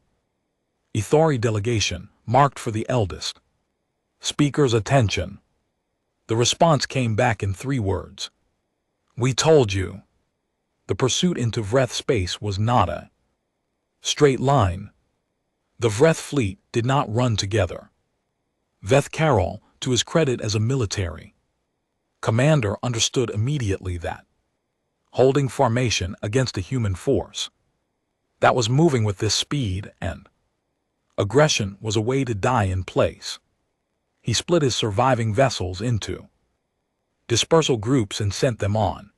Ithori delegation, marked for the eldest speaker's attention. The response came back in 3 words: "We told you." The pursuit into Vreth space was not a straight line. The Vreth fleet did not run together. Veth Carroll, to his credit as a military commander, understood immediately that holding formation against a human force that was moving with this speed and aggression was a way to die in place. He split his surviving vessels into dispersal groups and sent them on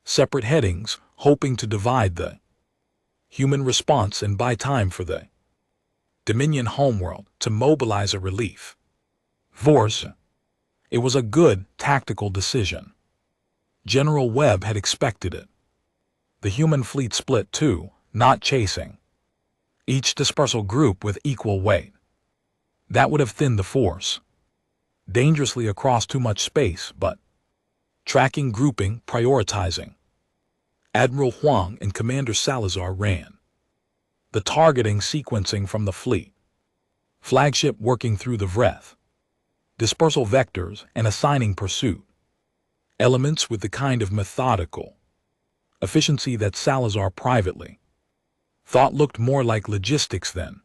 separate headings, hoping to divide the human response and buy time for the Dominion homeworld to mobilize a relief force. It was a good tactical decision. General Webb had expected it. The human fleet split too, not chasing each dispersal group with equal weight. That would have thinned the force dangerously across too much space, but tracking, grouping, prioritizing. Admiral Huang and Commander Salazar ran the targeting, sequencing from the fleet flagship, working through the Vreth dispersal vectors and assigning pursuit elements with the kind of methodical efficiency that Salazar privately thought looked more like logistics than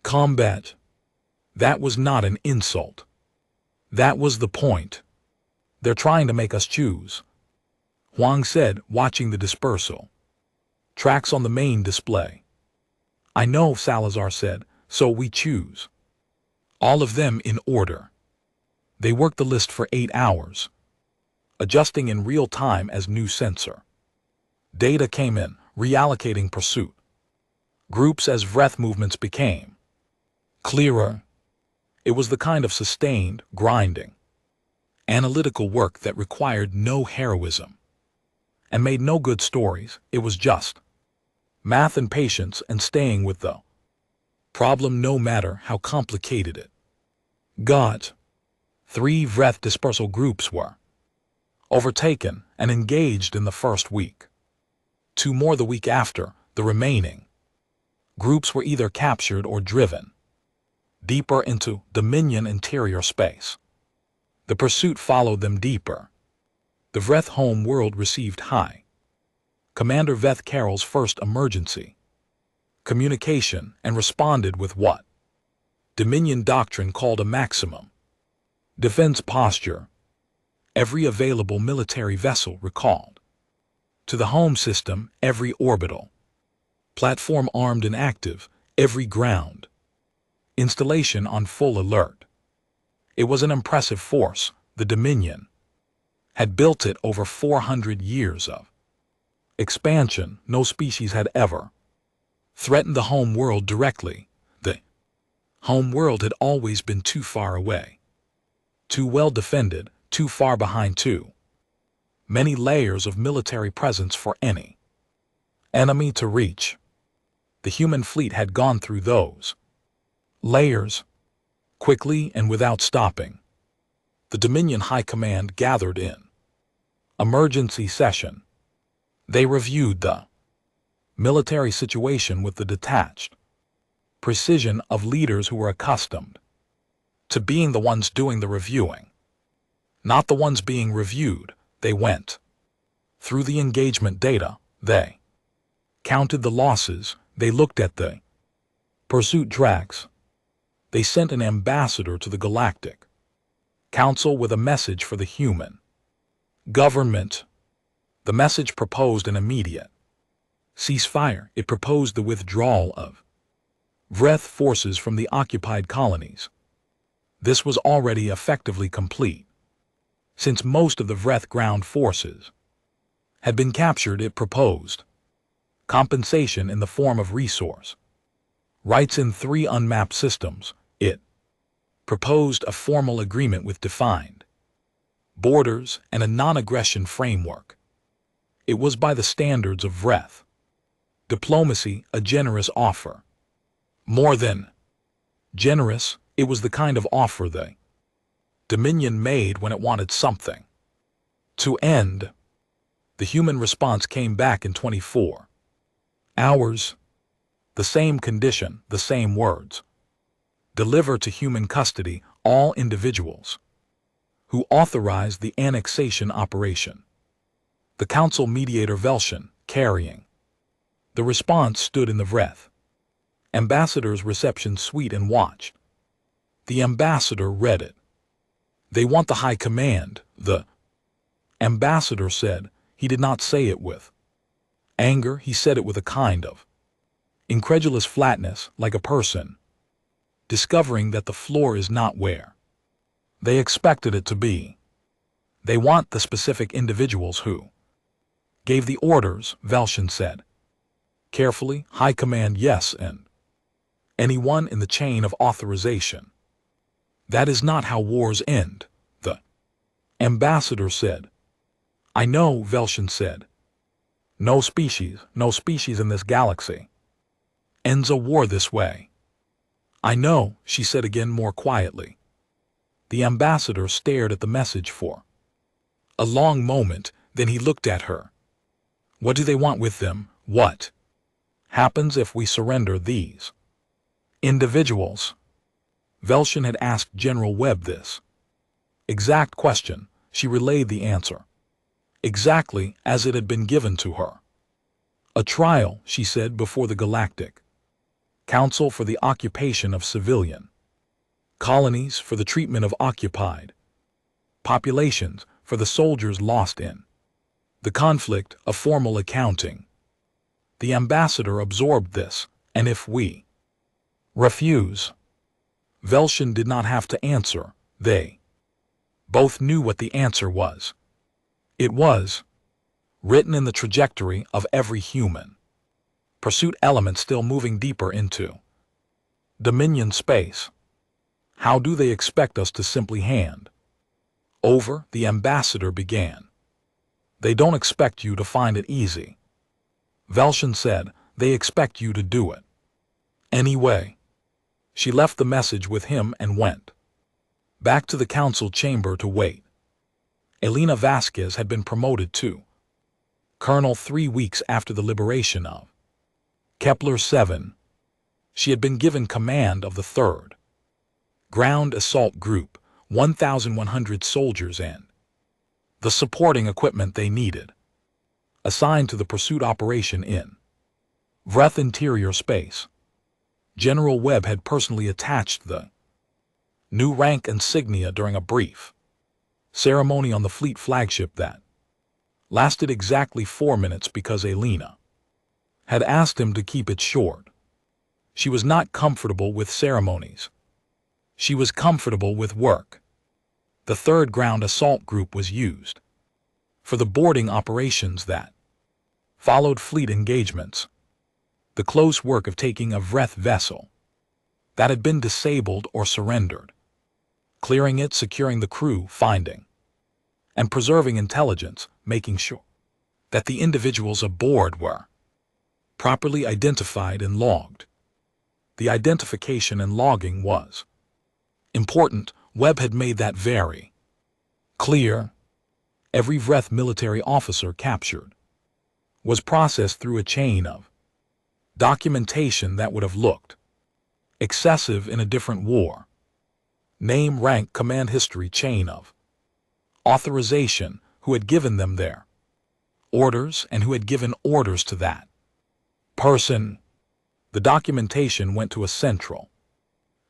combat. That was not an insult. That was the point. "They're trying to make us choose," Huang said, watching the dispersal tracks on the main display. "I know," Salazar said, "so we choose all of them in order." They worked the list for 8 hours, adjusting in real time as new sensor data came in, reallocating pursuit groups as Vreth movements became clearer. It was the kind of sustained, grinding, analytical work that required no heroism and made no good stories. It was just math and patience and staying with the problem no matter how complicated it got. 3 Vreth dispersal groups were overtaken and engaged in the first week. 2 more the week after. The remaining groups were either captured or driven deeper into Dominion interior space. The pursuit followed them deeper. The Vreth home world received High Commander Veth Carroll's first emergency communication and responded with what Dominion doctrine called a maximum defense posture. Every available military vessel recalled To the home system, every orbital. Platform armed and active, every ground. Installation on full alert. It was an impressive force. The Dominion had built it over 400 years of expansion. No species had ever threatened the home world directly. The home world had always been too far away, too well defended, too far behind, too many layers of military presence for any enemy to reach. The human fleet had gone through those layers quickly and without stopping. The Dominion High Command gathered in emergency session. They reviewed the military situation with the detached precision of leaders who were accustomed to being the ones doing the reviewing, not the ones being reviewed. They went through the engagement data. They counted the losses. They looked at the pursuit tracks. They sent an ambassador to the Galactic Council with a message for the human government. The message proposed an immediate ceasefire. It proposed the withdrawal of Vreth forces from the occupied colonies. This was already effectively complete, since most of the Vreth ground forces had been captured. It proposed compensation in the form of resource rights in 3 unmapped systems. It proposed a formal agreement with defined borders and a non-aggression framework. It was by the standards of Vreth diplomacy, a generous offer. More than generous, it was the kind of offer the Dominion made when it wanted something to end. The human response came back in 24 hours. The same condition, the same words. Deliver to human custody all individuals who authorized the annexation operation. The council mediator Velshin, carrying the response, stood in the Vreth ambassador's reception suite and watched. The ambassador read it. They want the high command, the ambassador said. He did not say it with anger. He said it with a kind of incredulous flatness, like a person discovering that the floor is not where they expected it to be. They want the specific individuals who gave the orders, Velshin said. Carefully, high command, yes, and anyone in the chain of authorization. That is not how wars end, the ambassador said. I know, Velshin said. No species in this galaxy ends a war this way. I know, she said again more quietly. The ambassador stared at the message for a long moment, then he looked at her. What do they want with them? What happens if we surrender these individuals? Velshin had asked General Webb this exact question. She relayed the answer exactly as it had been given to her. A trial, she said, before the Galactic Council for the occupation of civilian colonies, for the treatment of occupied populations, for the soldiers lost in the conflict, a formal accounting. The ambassador absorbed this, and if we refuse, Velshin did not have to answer. They both knew what the answer was. It was written in the trajectory of every human pursuit element still moving deeper into Dominion space. How do they expect us to simply hand over? The ambassador began. They don't expect you to find it easy, Velshin said. They expect you to do it anyway. She left the message with him and went back to the council chamber to wait. Elena Vasquez had been promoted to colonel 3 weeks after the liberation of Kepler 7. She had been given command of the 3rd Ground Assault Group, 1,100 soldiers and the supporting equipment they needed, assigned to the pursuit operation in Vreth interior space. General Webb had personally attached the new rank insignia during a brief ceremony on the fleet flagship that lasted exactly 4 minutes because Elena had asked him to keep it short. She was not comfortable with ceremonies. She was comfortable with work. The 3rd Ground Assault Group was used for the boarding operations that followed fleet engagements, the close work of taking a Vreth vessel that had been disabled or surrendered, clearing it, securing the crew, finding and preserving intelligence, making sure that the individuals aboard were properly identified and logged. The identification and logging was important. Webb had made that very clear. Every Vreth military officer captured was processed through a chain of documentation that would have looked excessive in a different war. Name, rank, command history, chain of authorization, who had given them their orders and who had given orders to that person. The documentation went to a central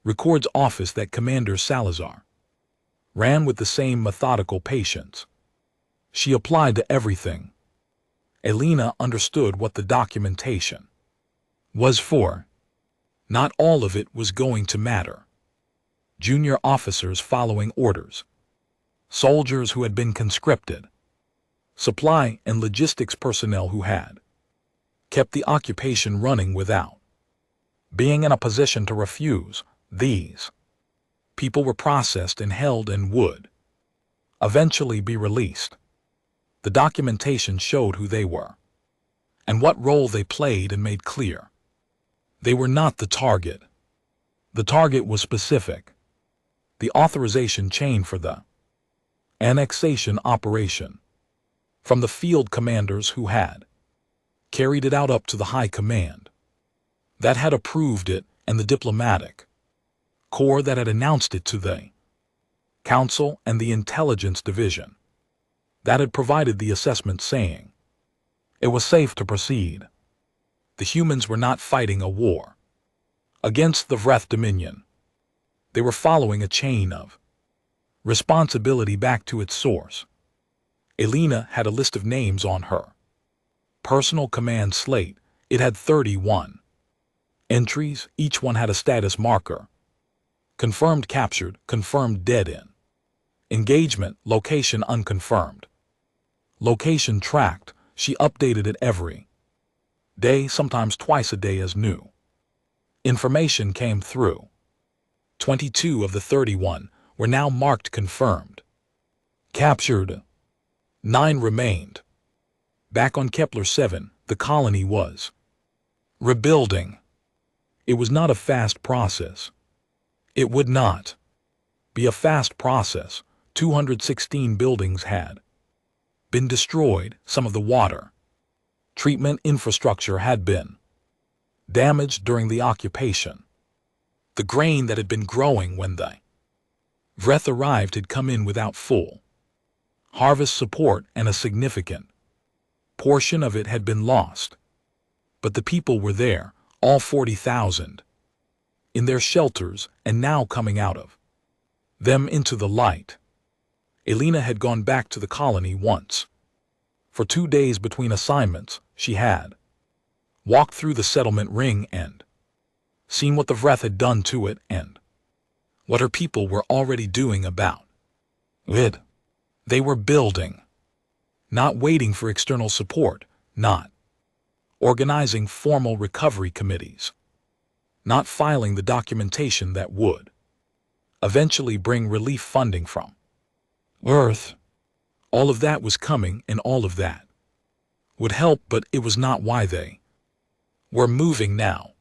records office that Commander Salazar ran with the same methodical patience. She applied to everything. Elena understood what the documentation was for. Not all of it was going to matter. Junior officers following orders, soldiers who had been conscripted, supply and logistics personnel who had kept the occupation running without being in a position to refuse. These people were processed and held and would eventually be released. The documentation showed who they were and what role they played and made clear they were not the target. The target was specific. The authorization chain for the annexation operation, from the field commanders who had carried it out up to the high command that had approved it and the diplomatic corps that had announced it to the council and the intelligence division that had provided the assessment saying it was safe to proceed. The humans were not fighting a war against the Vreth Dominion. They were following a chain of responsibility back to its source. Elena had a list of names on her personal command slate. It had 31 entries. Each one had a status marker. Confirmed captured, confirmed dead in engagement, location unconfirmed, location tracked. She updated it every day, sometimes twice a day as new information came through. 22 of the 31 were now marked confirmed. Captured. 9 remained. Back on Kepler 7, the colony was rebuilding. It was not a fast process. It would not be a fast process. 216 buildings had been destroyed. Some of the water treatment infrastructure had been damaged during the occupation. The grain that had been growing when the Vreth arrived had come in without full harvest support, and a significant portion of it had been lost. But the people were there, all 40,000, in their shelters, and now coming out of them into the light. Elena had gone back to the colony once. For 2 days between assignments, she had walked through the settlement ring and seen what the Vreth had done to it and what her people were already doing about it. They were building, not waiting for external support, not organizing formal recovery committees, not filing the documentation that would eventually bring relief funding from Earth. All of that was coming, and all of that would help, but it was not why they were moving now.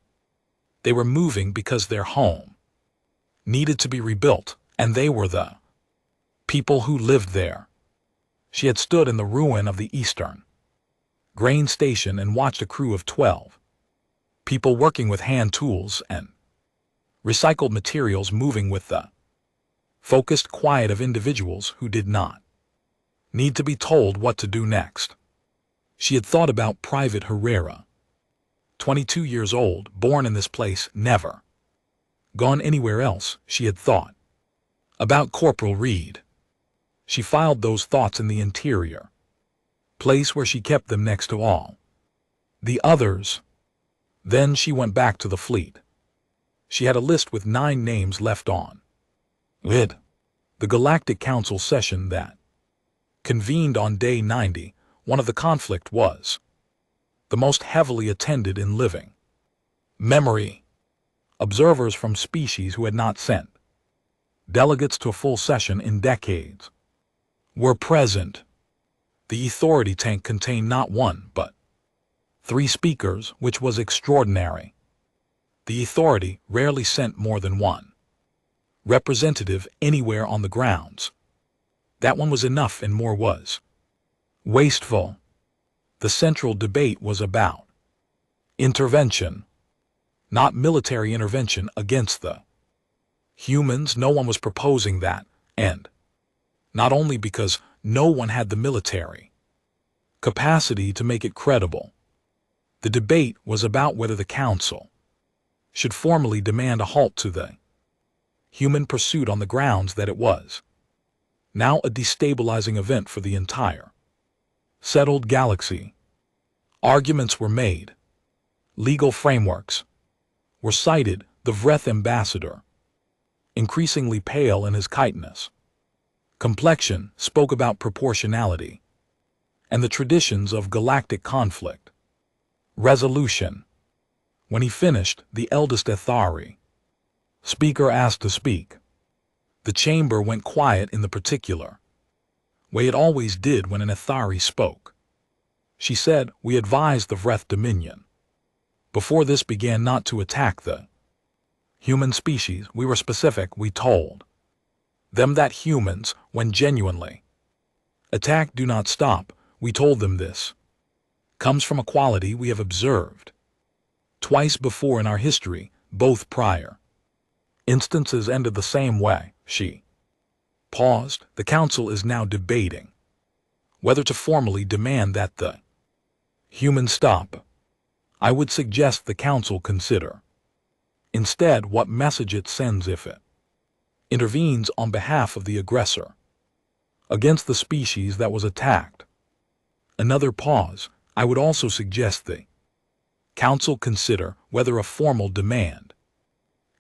They were moving because their home needed to be rebuilt, and they were the people who lived there. She had stood in the ruin of the Eastern grain station and watched a crew of 12 people working with hand tools and recycled materials, moving with the focused quiet of individuals who did not need to be told what to do next. She had thought about Private Herrera, 22 years old, born in this place, never gone anywhere else. She had thought about Corporal Reed. She filed those thoughts in the interior place where she kept them next to all the others. Then she went back to the fleet. She had a list with 9 names left on it. The Galactic Council session that convened on day 90, one of the conflict was the most heavily attended in living memory. Observers from species who had not sent delegates to a full session in decades were present. The authority tank contained not 1 but 3 speakers, which was extraordinary. The authority rarely sent more than 1 representative anywhere on the grounds. That one was enough and more was wasteful. The central debate was about intervention, not military intervention against the humans. No one was proposing that, and not only because no one had the military capacity to make it credible. The debate was about whether the Council should formally demand a halt to the human pursuit on the grounds that it was now a destabilizing event for the entire settled galaxy. Arguments were made. Legal frameworks were cited. The Vreth ambassador, increasingly pale in his chitinous complexion, spoke about proportionality and the traditions of galactic conflict resolution. When he finished, the eldest Ethari speaker asked to speak. The chamber went quiet in the particular way it always did when an Ethari spoke. She said, "We advised the Vreth Dominion before this began not to attack the human species. We were specific. We told them that humans, when genuinely attacked, do not stop. We told them this comes from a quality we have observed twice before in our history. Both prior instances ended the same way." She paused. "The Council is now debating whether to formally demand that the humans stop. I would suggest the Council consider instead what message it sends if it intervenes on behalf of the aggressor against the species that was attacked." Another pause. "I would also suggest the Council consider whether a formal demand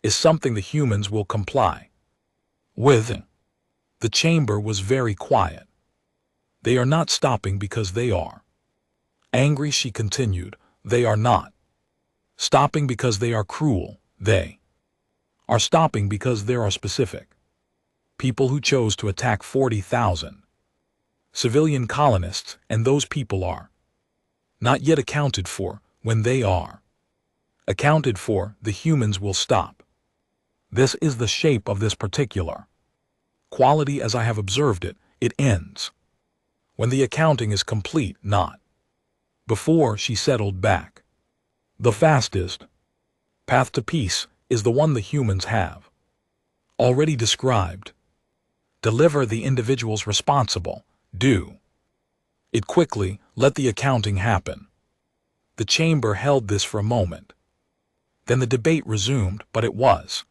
is something the humans will comply with." The chamber was very quiet. "They are not stopping because they are angry," she continued. "They are not stopping because they are cruel. They are stopping because there are specific people who chose to attack 40,000 civilian colonists, and those people are not yet accounted for. When they are accounted for, the humans will stop. This is the shape of this particular quality as I have observed it. It ends when the accounting is complete, not before." She settled back. "The fastest path to peace is the one the humans have already described. Deliver the individuals responsible. Do it quickly. Let the accounting happen." The chamber held this for a moment. Then the debate resumed, but it was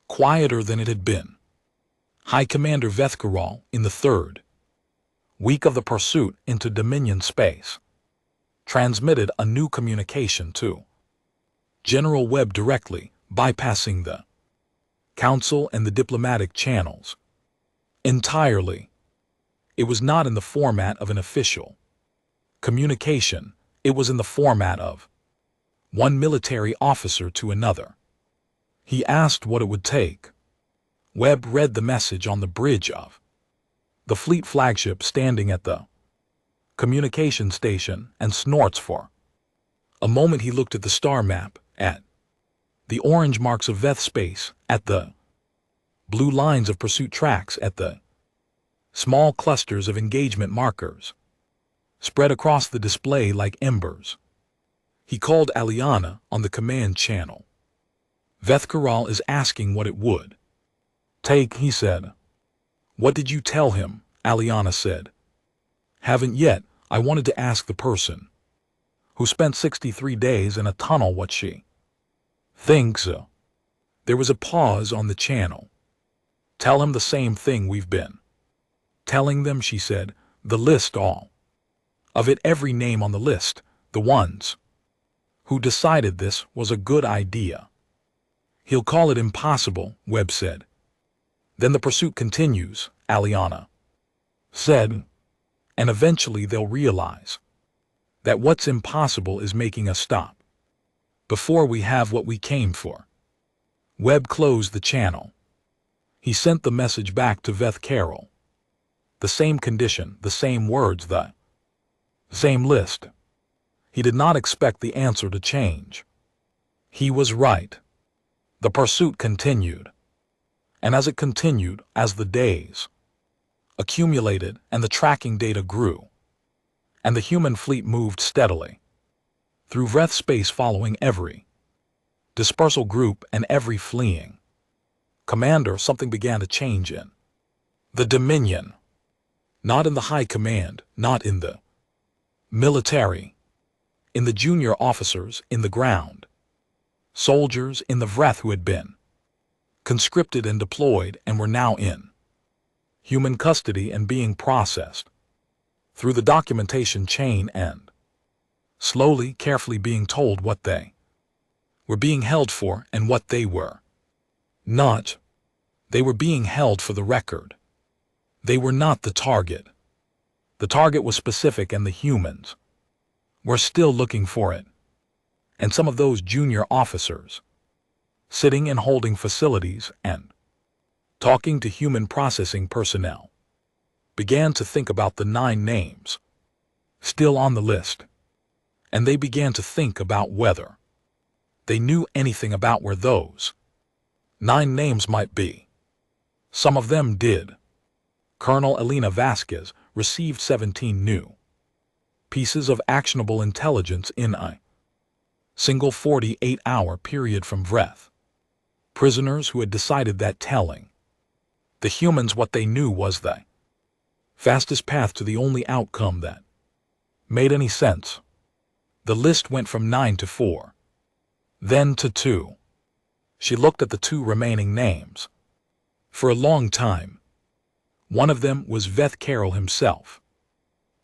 quieter than it had been. High Commander Vethkaral, in the 3rd week of the pursuit into Dominion space, transmitted a new communication to General Webb directly, bypassing the Council and the diplomatic channels entirely. It was not in the format of an official communication. It was in the format of one military officer to another. He asked what it would take. Webb read the message on the bridge of the fleet flagship standing at the communication station and snorts for a moment. He looked at the star map, at the orange marks of Veth space, at the blue lines of pursuit tracks, at the small clusters of engagement markers spread across the display like embers. He called Aliana on the command channel. "Vethkaral is asking what it would take," he said. "What did you tell him?" Aliana said. "Haven't yet. I wanted to ask the person who spent 63 days in a tunnel what she thinks." There was a pause on the channel. "Tell him the same thing we've been telling them," she said. "The list all Of it, every name on the list, the ones who decided this was a good idea. He'll call it impossible, Webb said. Then the pursuit continues, Aliana said, and eventually they'll realize that what's impossible is making us stop before we have what we came for. Webb closed the channel. He sent the message back to Veth Carroll. The same condition, the same words, the same list. He did not expect the answer to change. He was right. The pursuit continued. And as it continued, as the days accumulated and the tracking data grew, and the human fleet moved steadily through Vreth space, following every dispersal group and every fleeing commander, something began to change in the Dominion. Not in the high command, not in the military, in the junior officers, in the ground soldiers, in the Vreth who had been conscripted and deployed and were now in human custody and being processed through the documentation chain and slowly, carefully being told what they were being held for and what they were not. They were being held for the record. They were not the target. The target was specific, and the humans were still looking for it. And some of those junior officers, sitting in holding facilities and talking to human processing personnel, began to think about the 9 names still on the list. And they began to think about whether they knew anything about where those 9 names might be. Some of them did. Colonel Elena Vasquez received 17 new pieces of actionable intelligence in a single 48-hour period from Vreth. Prisoners who had decided that telling the humans what they knew was the fastest path to the only outcome that made any sense. The list went from 9 to 4, then to 2. She looked at the 2 remaining names. For a long time, one of them was Veth Carroll himself.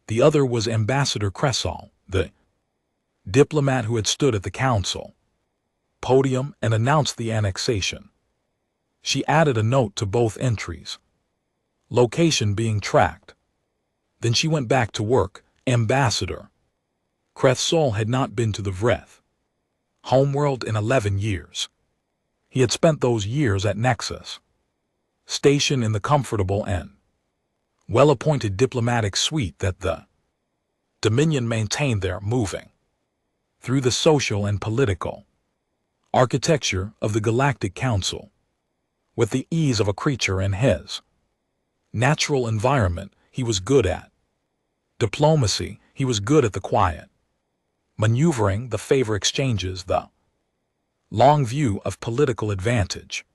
The other was Ambassador Cressall, the diplomat who had stood at the council podium and announced the annexation. She added a note to both entries, location being tracked. Then she went back to work. Ambassador Cressall had not been to the Vreth homeworld in 11 years. He had spent those years at Nexus Station in the comfortable and well-appointed diplomatic suite that the Dominion maintained there, moving through the social and political architecture of the Galactic Council with the ease of a creature in his natural environment. He was good at diplomacy. He was good at the quiet maneuvering, the favor exchanges, the long view of political advantage.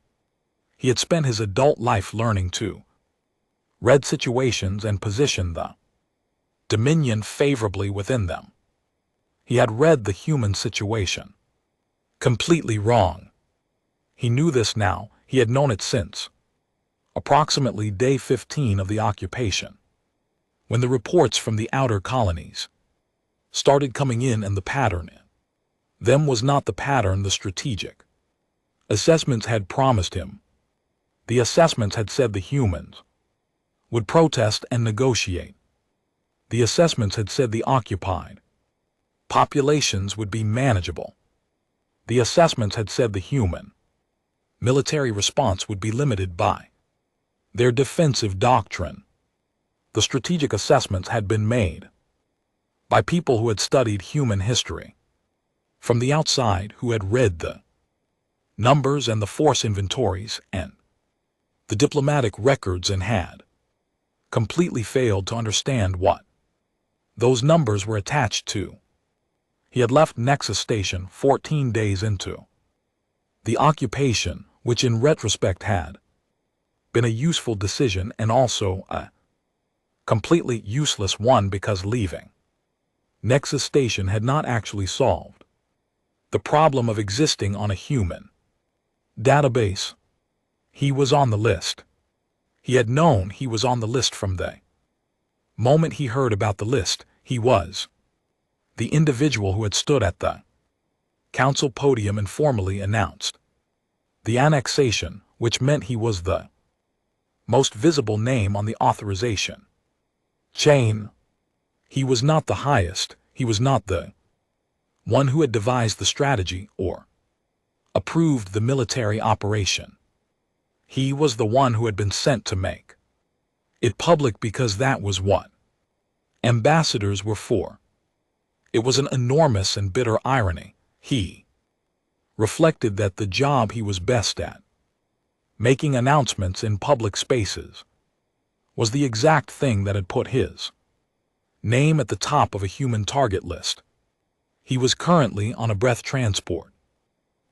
He had spent his adult life learning to read situations and position the Dominion favorably within them. He had read the human situation completely wrong. He knew this now. He had known it since approximately day 15 of the occupation, when the reports from the outer colonies started coming in, and the pattern in them was not the pattern the strategic assessments had promised him. The assessments had said the humans would protest and negotiate. The assessments had said the occupied populations would be manageable. The assessments had said the human military response would be limited by their defensive doctrine. The strategic assessments had been made by people who had studied human history from the outside, who had read the numbers and the force inventories and the diplomatic records, and had completely failed to understand what those numbers were attached to. He had left Nexus Station 14 days into the occupation, which in retrospect had been a useful decision and also a completely useless one, because leaving Nexus Station had not actually solved the problem of existing on a human database. He was on the list. He had known he was on the list from the moment he heard about the list. He was the individual who had stood at the council podium and formally announced the annexation, which meant he was the most visible name on the authorization chain. He was not the highest, he was not the one who had devised the strategy or approved the military operation. He was the one who had been sent to make it public because that was what ambassadors were for. It was an enormous and bitter irony. He reflected that the job he was best at, making announcements in public spaces, was the exact thing that had put his name at the top of a human target list. He was currently on a breath transport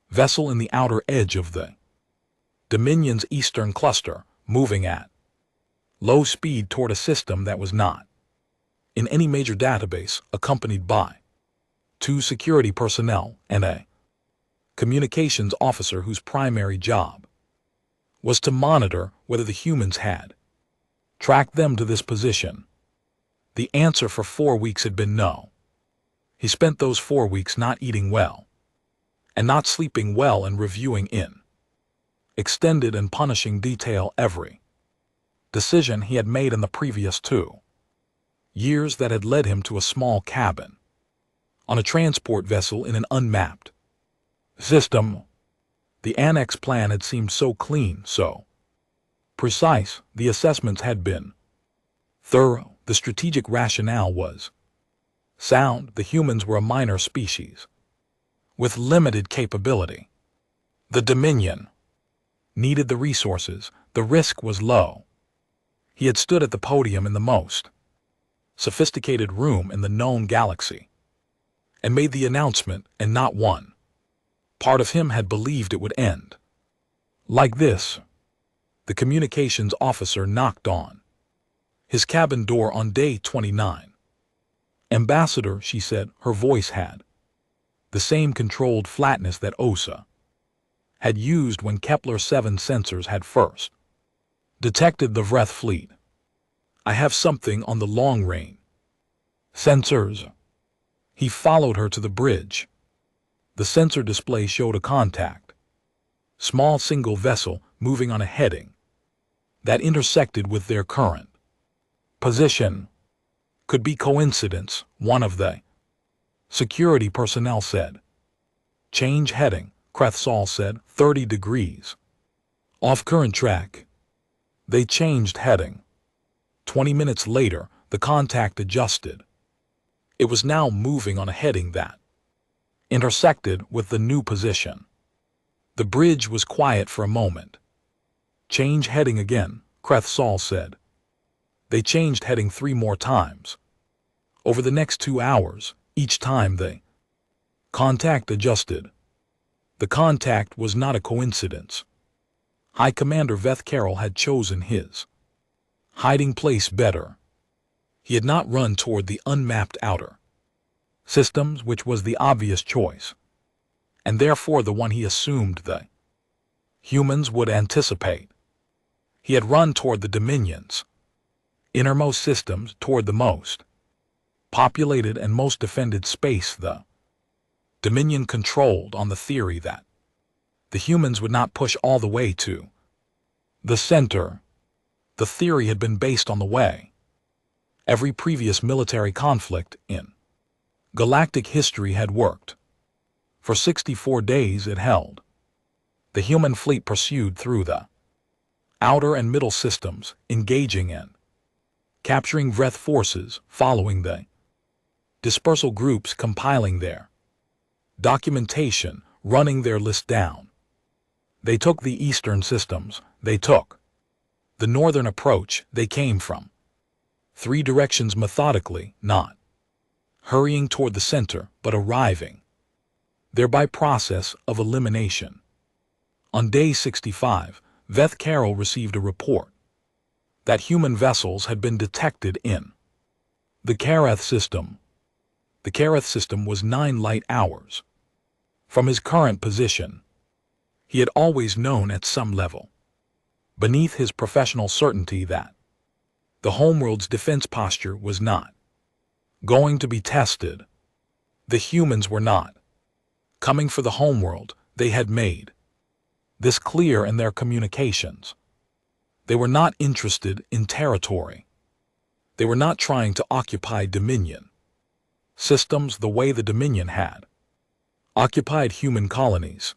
vessel in the outer edge of the Dominion's eastern cluster, moving at low speed toward a system that was not in any major database, accompanied by 2 security personnel and a communications officer whose primary job was to monitor whether the humans had tracked them to this position. The answer for 4 weeks had been no. He spent those 4 weeks not eating well and not sleeping well and reviewing in extended and punishing detail every decision he had made in the previous 2 years that had led him to a small cabin on a transport vessel in an unmapped system. The annex plan had seemed so clean, so precise, the assessments had been thorough, the strategic rationale was sound. The humans were a minor species with limited capability. The Dominion needed the resources, the risk was low. He had stood at the podium in the most sophisticated room in the known galaxy and made the announcement, and not one part of him had believed it would end like this. The communications officer knocked on his cabin door on day 29. Ambassador, she said, her voice had the same controlled flatness that OSA had used when Kepler 7 sensors had first detected the Vreth fleet. I have something on the long-range sensors. He followed her to the bridge. The sensor display showed a contact, small single vessel moving on a heading that intersected with their current position. Could be coincidence, one of the security personnel said. Change heading, Krethsal said, 30 degrees. Off current track. They changed heading. 20 minutes later, the contact adjusted. It was now moving on a heading that intersected with the new position. The bridge was quiet for a moment. Change heading again, Krethsal said. They changed heading 3 more times. Over the next 2 hours, each time the contact adjusted. The contact was not a coincidence. High Commander Veth Carroll had chosen his hiding place better. He had not run toward the unmapped outer systems, which was the obvious choice, and therefore the one he assumed the humans would anticipate. He had run toward the Dominion's innermost systems, toward the most populated and most defended space the Dominion controlled, on the theory that the humans would not push all the way to the center. The theory had been based on the way every previous military conflict in galactic history had worked. For 64 days it held. The human fleet pursued through the outer and middle systems, engaging in capturing Vreth forces, following the dispersal groups, compiling their documentation, running their list down. They took the eastern systems, they took the northern approach. They came from 3 directions methodically, not hurrying toward the center, but arriving there by process of elimination. On day 65, Veth Carroll received a report that human vessels had been detected in the Kareth system. The Kareth system was 9 light hours from his current position. He had always known at some level, beneath his professional certainty, that the homeworld's defense posture was not going to be tested. The humans were not coming for the homeworld. They had made this clear in their communications. They were not interested in territory. They were not trying to occupy Dominion systems the way the Dominion had occupied human colonies.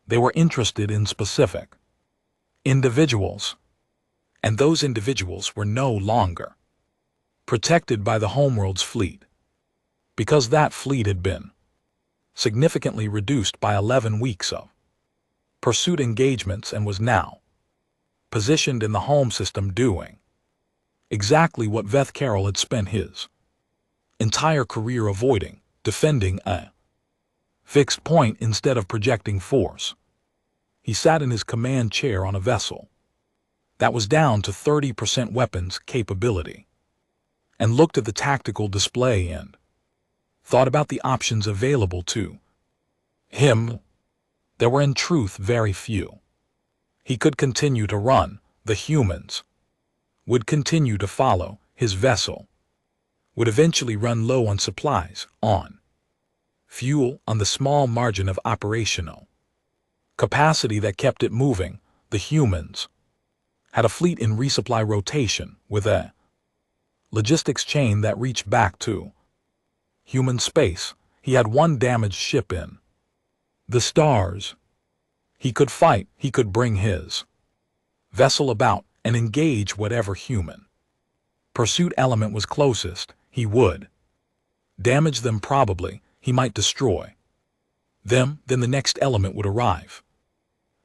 They were interested in specific individuals, and those individuals were no longer protected by the homeworld's fleet, because that fleet had been significantly reduced by 11 weeks of pursuit engagements and was now positioned in the home system doing exactly what Veth Carroll had spent his entire career avoiding, defending a fixed point instead of projecting force. He sat in his command chair on a vessel that was down to 30% weapons capability and looked at the tactical display and thought about the options available to him. There were in truth very few. He could continue to run, the humans would continue to follow, his vessel would eventually run low on supplies, on fuel, on the small margin of operational capacity that kept it moving. The humans had a fleet in resupply rotation with a logistics chain that reached back to human space. He had one damaged ship in the stars. He could fight, he could bring his vessel about and engage whatever human pursuit element was closest. He would damage them probably, he might destroy them, then the next element would arrive.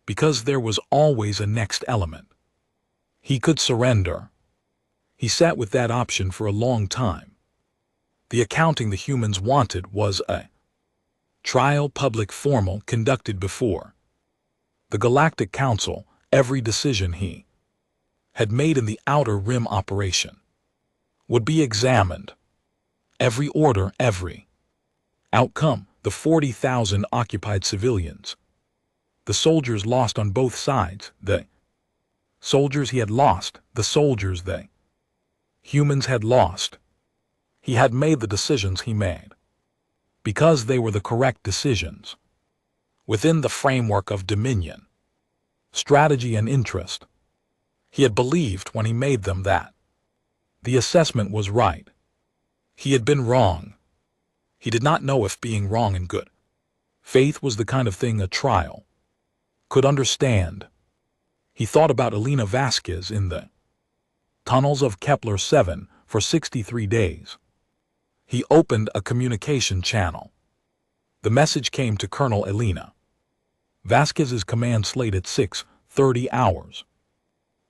Because there was always a next element. He could surrender. He sat with that option for a long time. The accounting the humans wanted was a trial, public, formal, conducted before the Galactic Council. Every decision he had made in the Outer Rim operation would be examined. Every order, every outcome, the 40,000 occupied civilians, the soldiers lost on both sides, the soldiers he had lost, the soldiers they humans had lost. He had made the decisions he made because they were the correct decisions within the framework of Dominion, strategy and interest. He had believed when he made them that the assessment was right. He had been wrong. He did not know if being wrong in good faith was the kind of thing a trial could understand. He thought about Elena Vasquez in the tunnels of Kepler 7 for 63 days. He opened a communication channel. The message came to Colonel Elena Vasquez's command slate at 6:30 hours.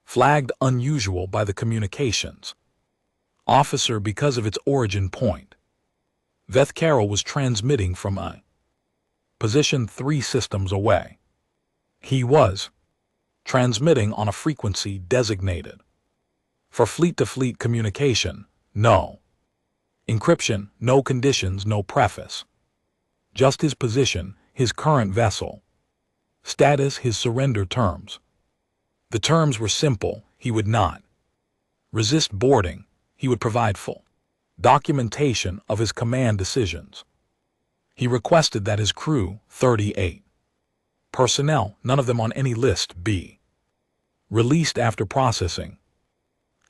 Flagged unusual by the communications officer because of its origin point. Veth Carroll was transmitting from a position 3 systems away. He was transmitting on a frequency designated for fleet-to-fleet communication. No encryption, no conditions, no preface. Just his position, his current vessel status, his surrender terms. The terms were simple. He would not resist boarding. He would provide full documentation of his command decisions. He requested that his crew, 38 personnel, none of them on any list, be released after processing.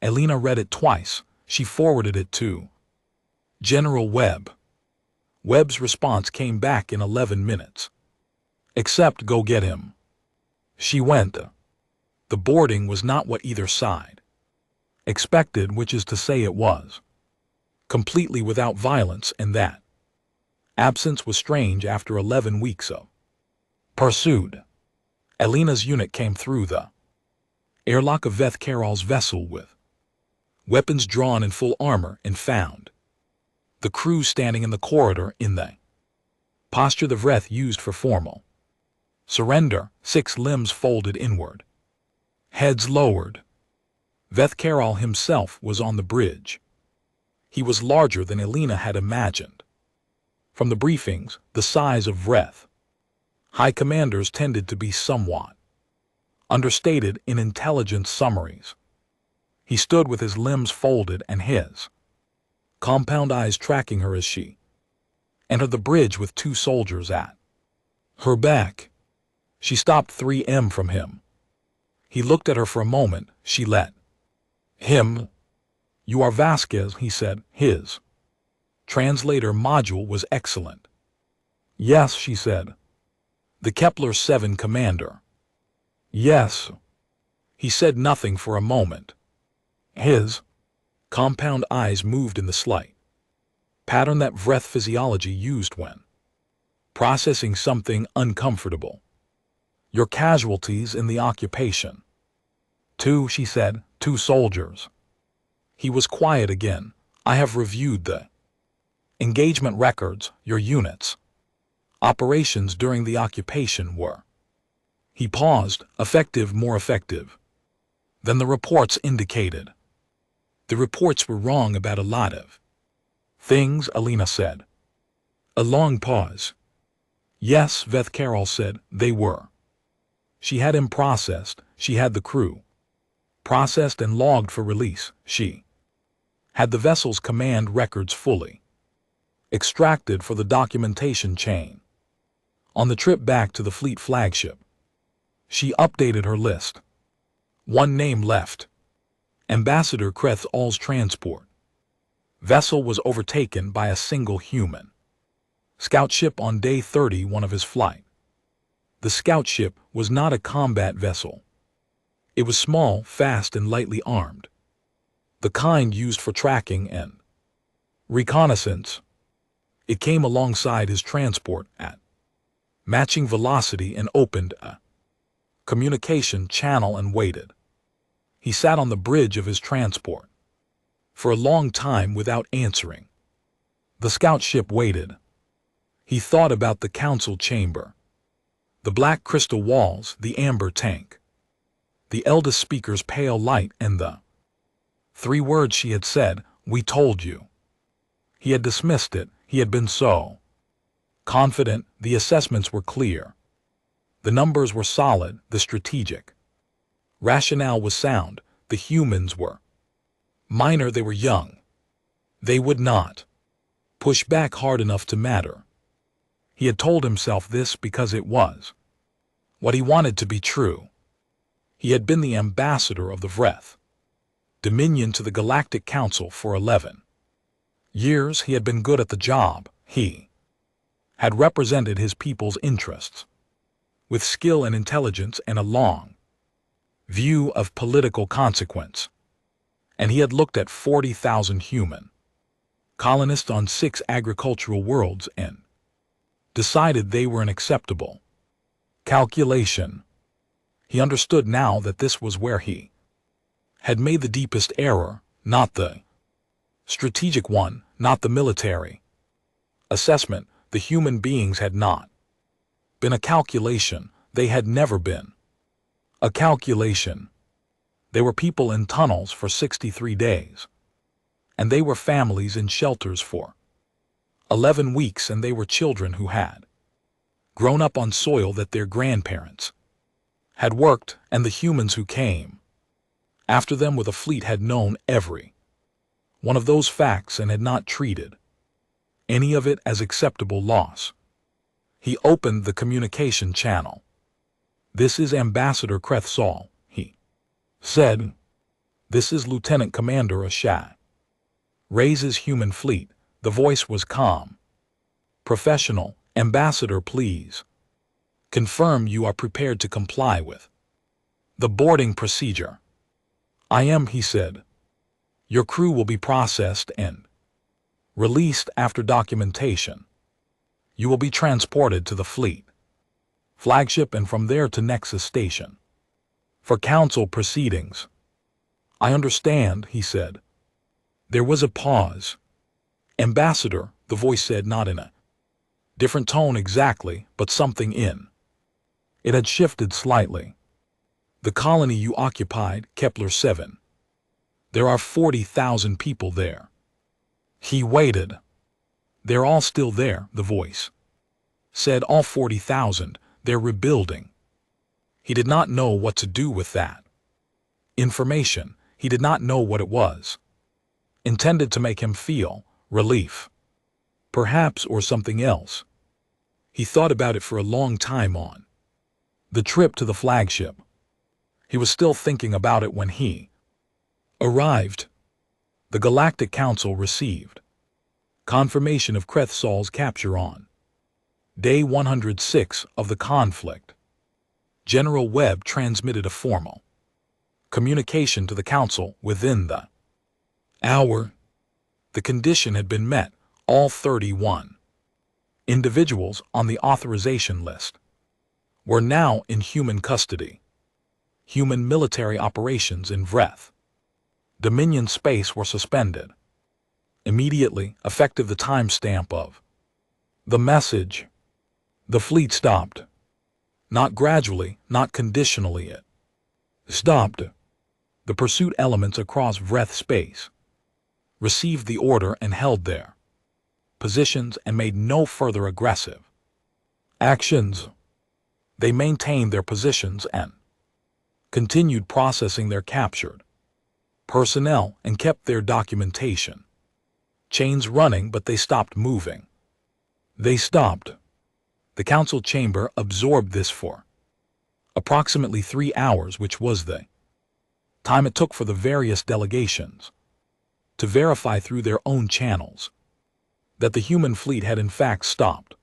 Elena read it twice. She forwarded it to General Webb. Webb's response came back in 11 minutes. Except go get him. She went. The boarding was not what either side expected, which is to say it was completely without violence, and that absence was strange after 11 weeks of pursuit. Elena's unit came through the airlock of Veth Carroll's vessel with weapons drawn in full armor and found the crew standing in the corridor in the posture the Vreth used for formal surrender, 6 limbs folded inward, heads lowered. Veth Carroll himself was on the bridge. He was larger than Elena had imagined. From the briefings, the size of Vreth high commanders tended to be somewhat understated in intelligence summaries. He stood with his limbs folded and his compound eyes tracking her as she entered the bridge with 2 soldiers at her back. She stopped 3 m from him. He looked at her for a moment. She let him. "You are Vasquez," he said. His translator module was excellent. "Yes," she said. "The Kepler 7 commander." "Yes." He said nothing for a moment. His compound eyes moved in the slight pattern that Vreth physiology used when processing something uncomfortable. "Your casualties in the occupation." "2," she said. "2 soldiers." He was quiet again. "I have reviewed the engagement records. Your units' operations during the occupation were—" He paused. "Effective, more effective than the reports indicated." "The reports were wrong about a lot of things," Alina said. A long pause. "Yes," Veth Carroll said, "they were." She had him processed. She had the crew processed and logged for release. She had the vessel's command records fully extracted for the documentation chain. On the trip back to the fleet flagship, she updated her list. 1 name left. Ambassador Kreth All's transport vessel was overtaken by a single human scout ship on day 31 of his flight. The scout ship was not a combat vessel. It was small, fast, and lightly armed, the kind used for tracking and reconnaissance. It came alongside his transport at matching velocity and opened a communication channel and waited. He sat on the bridge of his transport for a long time without answering. The scout ship waited. He thought about the council chamber, the black crystal walls, the amber tank, the eldest speaker's pale light, and the 3 words she had said, "We told you." He had dismissed it. He had been so confident. The assessments were clear. The numbers were solid. The strategic rationale was sound. The humans were minor. They were young. They would not push back hard enough to matter. He had told himself this because it was what he wanted to be true. He had been the ambassador of the Vreth Dominion to the Galactic Council for 11 years. He had been good at the job. He had represented his people's interests with skill and intelligence and a long view of political consequence. And he had looked at 40,000 human colonists on 6 agricultural worlds and decided they were an acceptable calculation. He understood now that this was where he had made the deepest error, not the strategic one, not the military assessment. The human beings had not been a calculation. They had never been a calculation. They were people in tunnels for 63 days. And they were families in shelters for 11 weeks, and they were children who had grown up on soil that their grandparents had worked, and the humans who came after them with a fleet had known every one of those facts and had not treated any of it as acceptable loss. He opened the communication channel. "This is Ambassador Kreth Saul," he said. "This is Lieutenant Commander Ashad Ray's human fleet." The voice was calm, professional. "Ambassador, please confirm you are prepared to comply with the boarding procedure." "I am," he said. "Your crew will be processed and released after documentation. You will be transported to the fleet flagship and from there to Nexus Station for council proceedings." "I understand," he said. There was a pause. "Ambassador," the voice said, not in a different tone exactly, but something in it had shifted slightly. "The colony you occupied, Kepler 7. There are 40,000 people there." He waited. "They're all still there," the voice said. "All 40,000. They're rebuilding." He did not know what to do with that information. He did not know what it was intended to make him feel, Relief. Perhaps, or something else. He thought about it for a long time on the trip to the flagship. He was still thinking about it when he arrived. The Galactic Council received confirmation of Krethal's capture on Day 106 of the conflict. General Webb transmitted a formal communication to the Council within the hour. The condition had been met. All 31 individuals on the authorization list were now in human custody. Human military operations in Vreth Dominion space were suspended. Immediately, effective the timestamp of the message. The fleet stopped. Not gradually, not conditionally, it stopped. The pursuit elements across Vreth space received the order and held their positions and made no further aggressive actions. They maintained their positions and continued processing their captured personnel and kept their documentation chains running, but they stopped moving. They stopped. The council chamber absorbed this for approximately 3 hours, which was the time it took for the various delegations to verify through their own channels that the human fleet had in fact stopped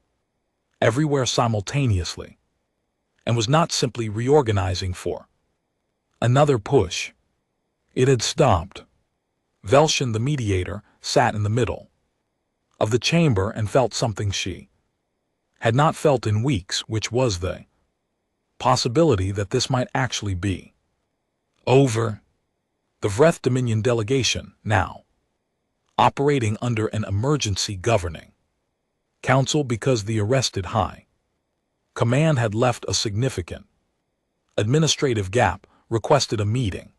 everywhere simultaneously and was not simply reorganizing for another push. It had stopped. Velshin, the mediator, sat in the middle of the chamber and felt something she had not felt in weeks, which was the possibility that this might actually be over. The Vreth Dominion delegation, now operating under an emergency governing council because the arrested high command had left a significant administrative gap, requested a meeting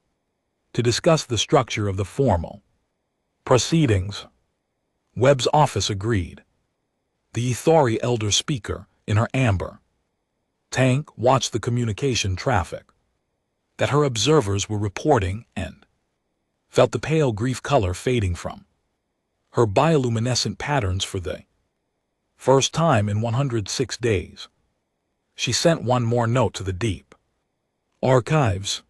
to discuss the structure of the formal proceedings. Webb's office agreed. The Ithari elder speaker, in her amber tank, watched the communication traffic that her observers were reporting and felt the pale grief color fading from her bioluminescent patterns for the first time in 106 days. She sent one more note to the deep archives.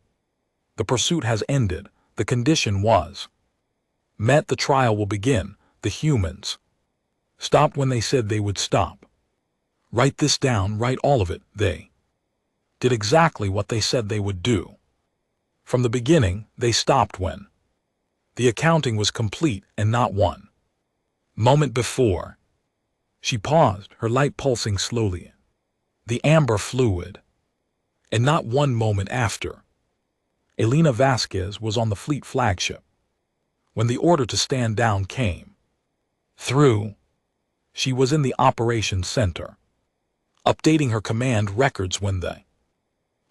The pursuit has ended. The condition was met. The trial will begin. The humans stopped when they said they would stop. Write this down, write all of it. They did exactly what they said they would do. From the beginning, they stopped when the accounting was complete and not one moment before. She paused, her light pulsing slowly. The amber fluid. And not one moment after. Elena Vasquez was on the fleet flagship when the order to stand down came through. She was in the operations center, updating her command records when the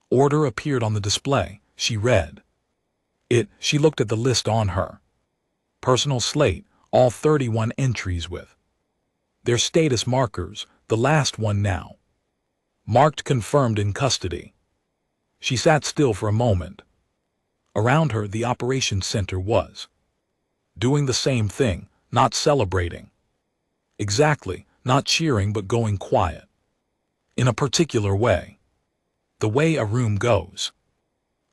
order appeared on the display. She read it. She looked at the list on her personal slate, all 31 entries with their status markers, the last one now marked confirmed in custody. She sat still for a moment. Around her, the operations center was doing the same thing, not celebrating. Exactly, not cheering, but going quiet. In a particular way. The way a room goes.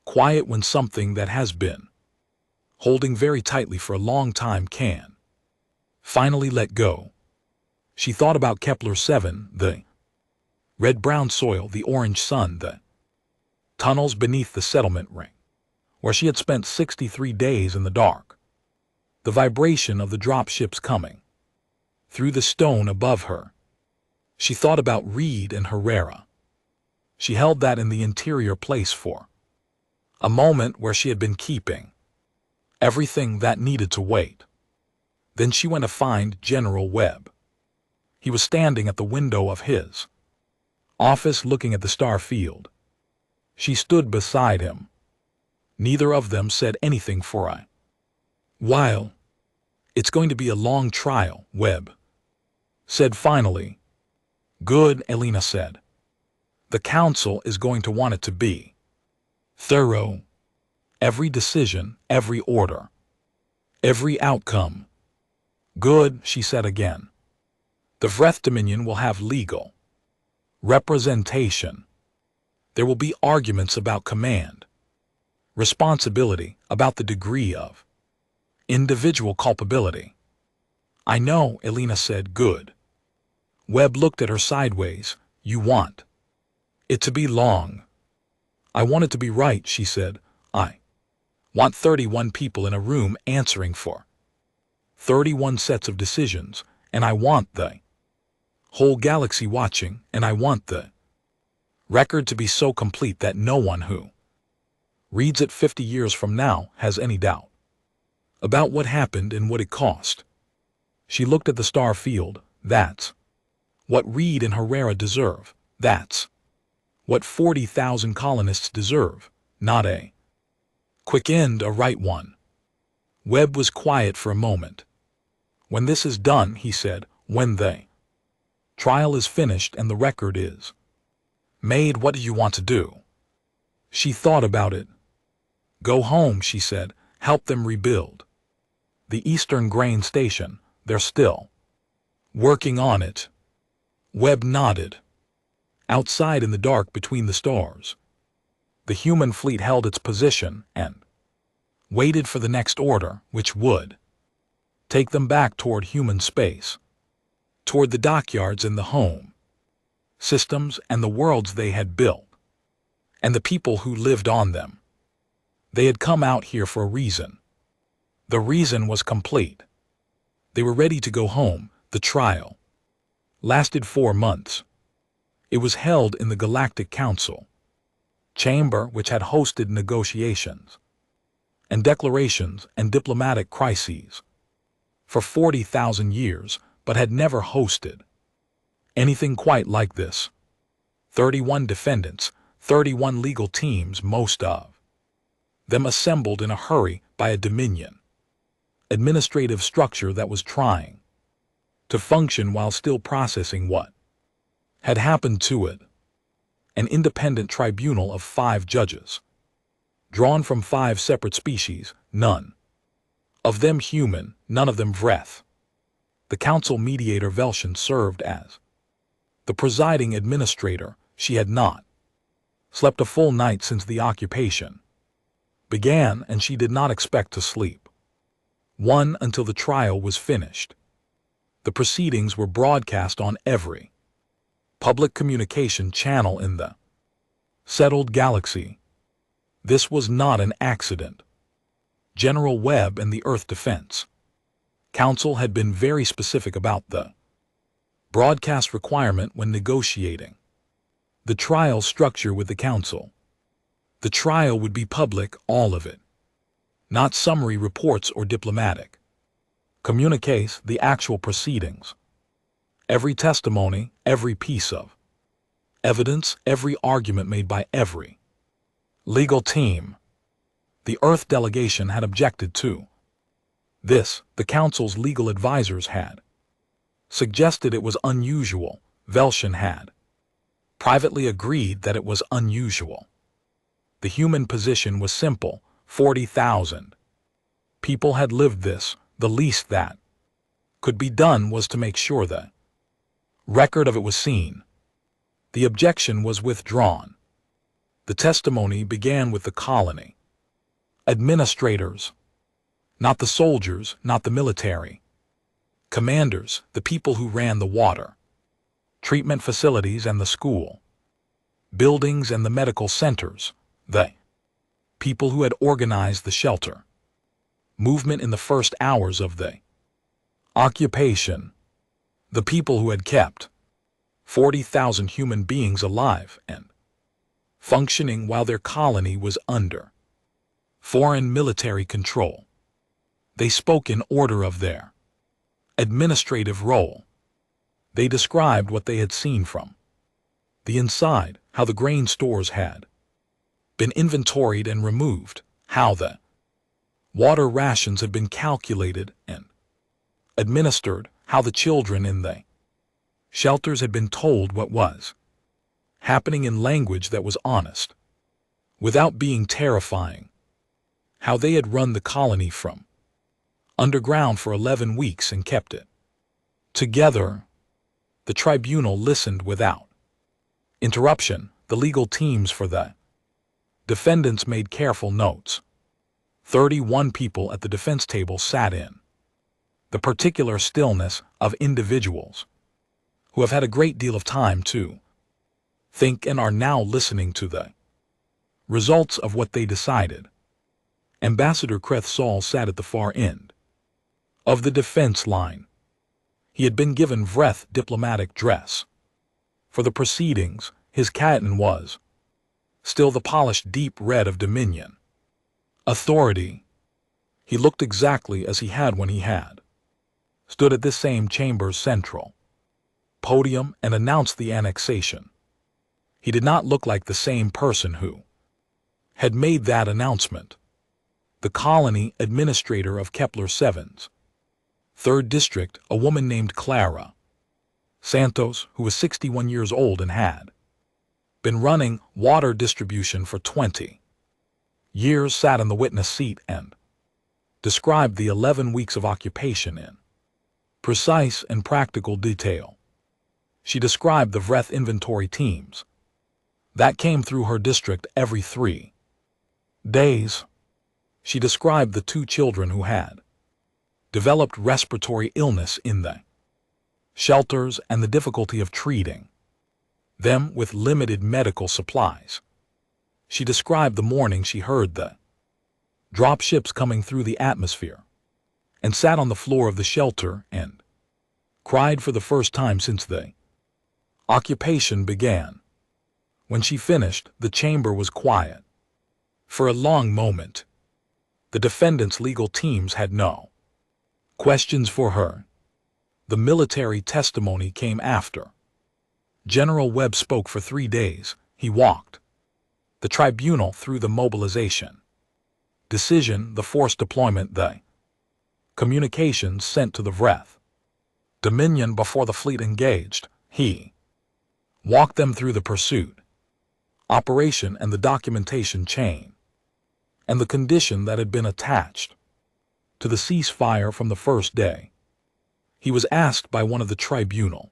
Quiet when something that has been holding very tightly for a long time can finally let go. She thought about Kepler 7, the red-brown soil, the orange sun, the tunnels beneath the settlement ring, where she had spent 63 days in the dark. The vibration of the drop ships coming through the stone above her. She thought about Reed and Herrera. She held that in the interior place for a moment where she had been keeping everything that needed to wait. Then she went to find General Webb. He was standing at the window of his office looking at the star field. She stood beside him. Neither of them said anything for a while. It's going to be a long trial, Webb said finally. Good, Elena said. The council is going to want it to be thorough. Every decision, every order, every outcome Good, she said again. The Vreth Dominion will have legal representation. There will be arguments about command, responsibility, about the degree of individual culpability. I know, Elena said. Good. Webb looked at her sideways. You want it to be long. I want it to be right, she said. I want 31 people in a room answering for 31 sets of decisions, and I want the whole galaxy watching, and I want the record to be so complete that no one who reads it 50 years from now has any doubt about what happened and what it cost. She looked at the star field. That's what Reed and Herrera deserve. That's what 40,000 colonists deserve, not a quick end, a right one. Webb was quiet for a moment. When this is done, he said, when the trial is finished and the record is made, what do you want to do? She thought about it. Go home, she said, help them rebuild the Eastern Grain Station. They're still working on it. Webb nodded. Outside in the dark between the stars, the human fleet held its position and waited for the next order, which would take them back toward human space, toward the dockyards and the home systems and the worlds they had built, and the people who lived on them. They had come out here for a reason. The reason was complete. They were ready to go home. The trial lasted 4 months. It was held in the Galactic Council chamber, which had hosted negotiations and declarations and diplomatic crises for 40,000 years, but had never hosted anything quite like this. 31 defendants, 31 legal teams, most of them assembled in a hurry by a Dominion administrative structure that was trying to function while still processing what had happened to it. An independent tribunal of 5 judges, drawn from 5 separate species, none of them human, none of them Vreth. The council mediator Velshan served as the presiding administrator. She had not slept a full night since the occupation began, and she did not expect to sleep one until the trial was finished. The proceedings were broadcast on every public communication channel in the settled galaxy. This was not an accident. General Webb and the Earth Defense Council had been very specific about the broadcast requirement when negotiating the trial structure with the Council. The trial would be public, all of it, not summary reports or diplomatic communiques, the actual proceedings. Every testimony, every piece of evidence, every argument made by every legal team. The Earth delegation had objected to this. The Council's legal advisors had suggested it was unusual. Velshan had privately agreed that it was unusual. The human position was simple. 40,000 people had lived this. The least that could be done was to make sure the record of it was seen. The objection was withdrawn. The testimony began with the colony administrators, not the soldiers, not the military commanders, the people who ran the water treatment facilities and the school buildings and the medical centers, the people who had organized the shelter movement in the first hours of the occupation, the people who had kept 40,000 human beings alive and functioning while their colony was under foreign military control. They spoke in order of their administrative role. They described what they had seen from the inside, how the grain stores had been inventoried and removed, how the water rations had been calculated and administered, how the children in the shelters had been told what was happening in language that was honest, without being terrifying, how they had run the colony from underground for 11 weeks and kept it. Together, the tribunal listened without interruption. The legal teams for the defendants made careful notes. 31 people at the defense table sat in the particular stillness of individuals who have had a great deal of time to think and are now listening to the results of what they decided. Ambassador Krethsal sat at the far end of the defense line. He had been given Vreth diplomatic dress. For the proceedings, his katan was still the polished deep red of dominion. Authority. He looked exactly as he had when he had stood at this same chamber's central podium and announced the annexation. He did not look like the same person who had made that announcement. The colony administrator of Kepler 7's 3rd District, a woman named Clara Santos, who was 61 years old and had been running water distribution for 20 years, sat in the witness seat and described the 11 weeks of occupation in precise and practical detail. She described the Vreth inventory teams that came through her district every 3 days. She described the 2 children who had developed respiratory illness in the shelters and the difficulty of treating them with limited medical supplies. She described the morning she heard the drop ships coming through the atmosphere and sat on the floor of the shelter and cried for the first time since the occupation began. When she finished, the chamber was quiet. For a long moment, the defendant's legal teams had no questions for her. The military testimony came after. General Webb spoke for 3 days. He walked the tribunal through the mobilization decision, the force deployment, the communications sent to the Vreth Dominion before the fleet engaged. He walked them through the pursuit operation and the documentation chain and the condition that had been attached to the ceasefire from the first day. He was asked by one of the tribunal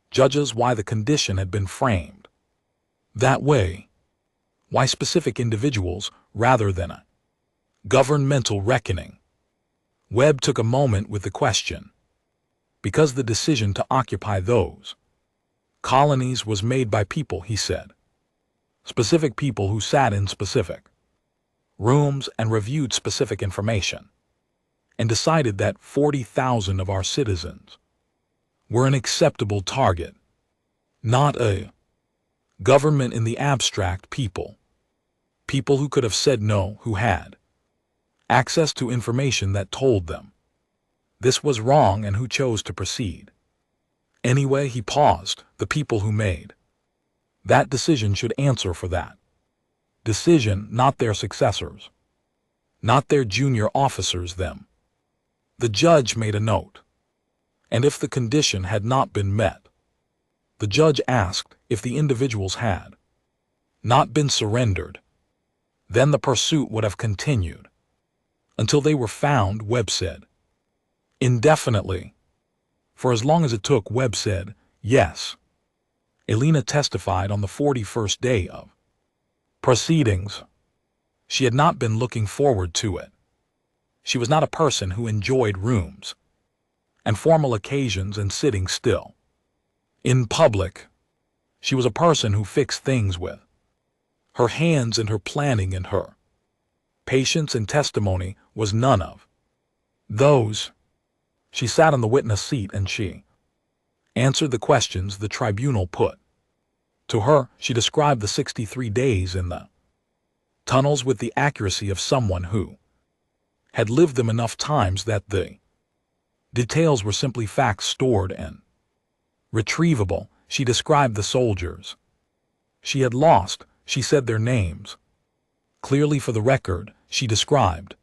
judges why the condition had been framed that way, why specific individuals rather than a governmental reckoning. Webb took a moment with the question. Because the decision to occupy those colonies was made by people, he said. Specific people who sat in specific rooms and reviewed specific information and decided that 40,000 of our citizens were an acceptable target, not a government in the abstract. People who could have said no, who had access to information that told them this was wrong and who chose to proceed anyway. He paused. The people who made that decision should answer for that decision, not their successors, not their junior officers, them. The judge made a note. And if the condition had not been met, the judge asked if the individuals had not been surrendered, then the pursuit would have continued until they were found, Webb said. Indefinitely. For as long as it took, Webb said. Yes. Elena testified on the 41st day of proceedings. She had not been looking forward to it. She was not a person who enjoyed rooms and formal occasions and sitting still in public. She was a person who fixed things with her hands, and her planning and her patience and testimony was none of those. She sat on the witness seat and she answered the questions the tribunal put to her. She described the 63 days in the tunnels with the accuracy of someone who had lived them enough times that the details were simply facts stored and retrievable. She described the soldiers she had lost. She said their names clearly for the record. She described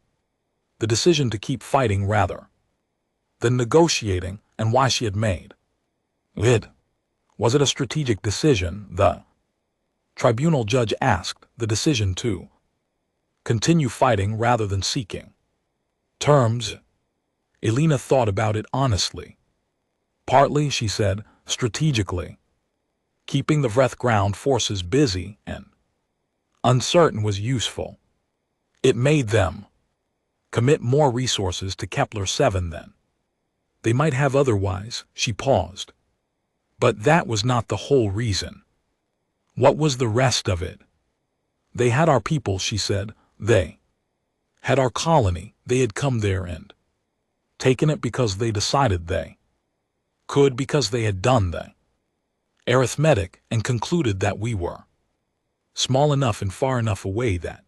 the decision to keep fighting rather than negotiating and why she had made it. Was it a strategic decision? The tribunal judge asked. The decision to continue fighting rather than seeking terms. Elena thought about it honestly. Partly, she said, strategically. Keeping the Vreth ground forces busy and uncertain was useful. It made them commit more resources to Kepler 7 than they might have otherwise. She paused. But that was not the whole reason. What was the rest of it? They had our people, she said. They had our colony. They had come there and taken it because they decided they could, because they had done the arithmetic and concluded that we were small enough and far enough away that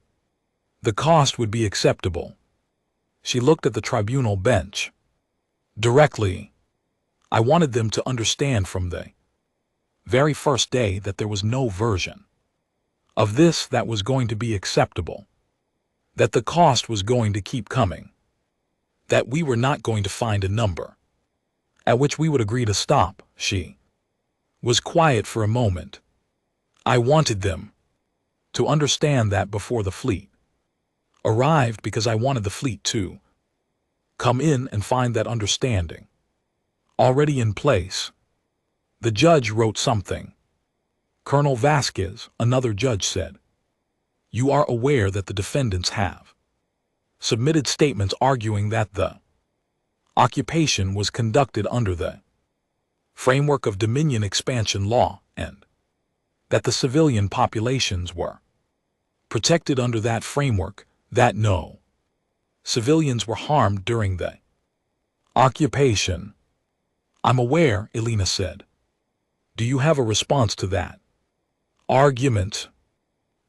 the cost would be acceptable. She looked at the tribunal bench. Directly, I wanted them to understand from the very first day that there was no version of this that was going to be acceptable, that the cost was going to keep coming, that we were not going to find a number at which we would agree to stop. She was quiet for a moment. I wanted them to understand that before the fleet arrived, because I wanted the fleet to come in and find that understanding already in place. The judge wrote something. Colonel Vasquez, another judge, said, "You are aware that the defendants have submitted statements arguing that the occupation was conducted under the framework of Dominion expansion law and that the civilian populations were protected under that framework, that no civilians were harmed during the occupation." I'm aware, Elena said. Do you have a response to that argument?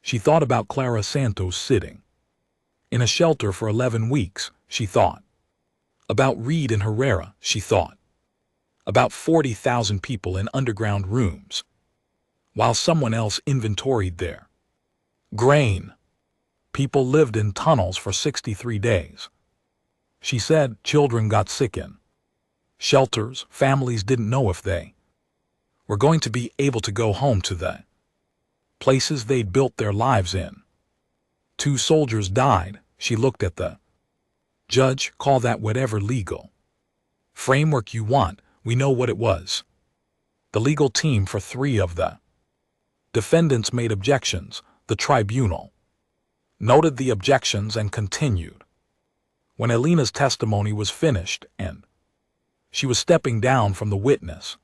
She thought about Clara Santos sitting in a shelter for 11 weeks, she thought. About Reed and Herrera, she thought. About 40,000 people in underground rooms, while someone else inventoried their grain. People lived in tunnels for 63 days. She said children got sick in shelters. Families didn't know if they were going to be able to go home to the places they'd built their lives in. 2 soldiers died. She looked at the judge. Call that whatever legal framework you want. We know what it was. The legal team for 3 of the defendants made objections. The tribunal noted the objections and continued. When Elena's testimony was finished and she was stepping down from the witness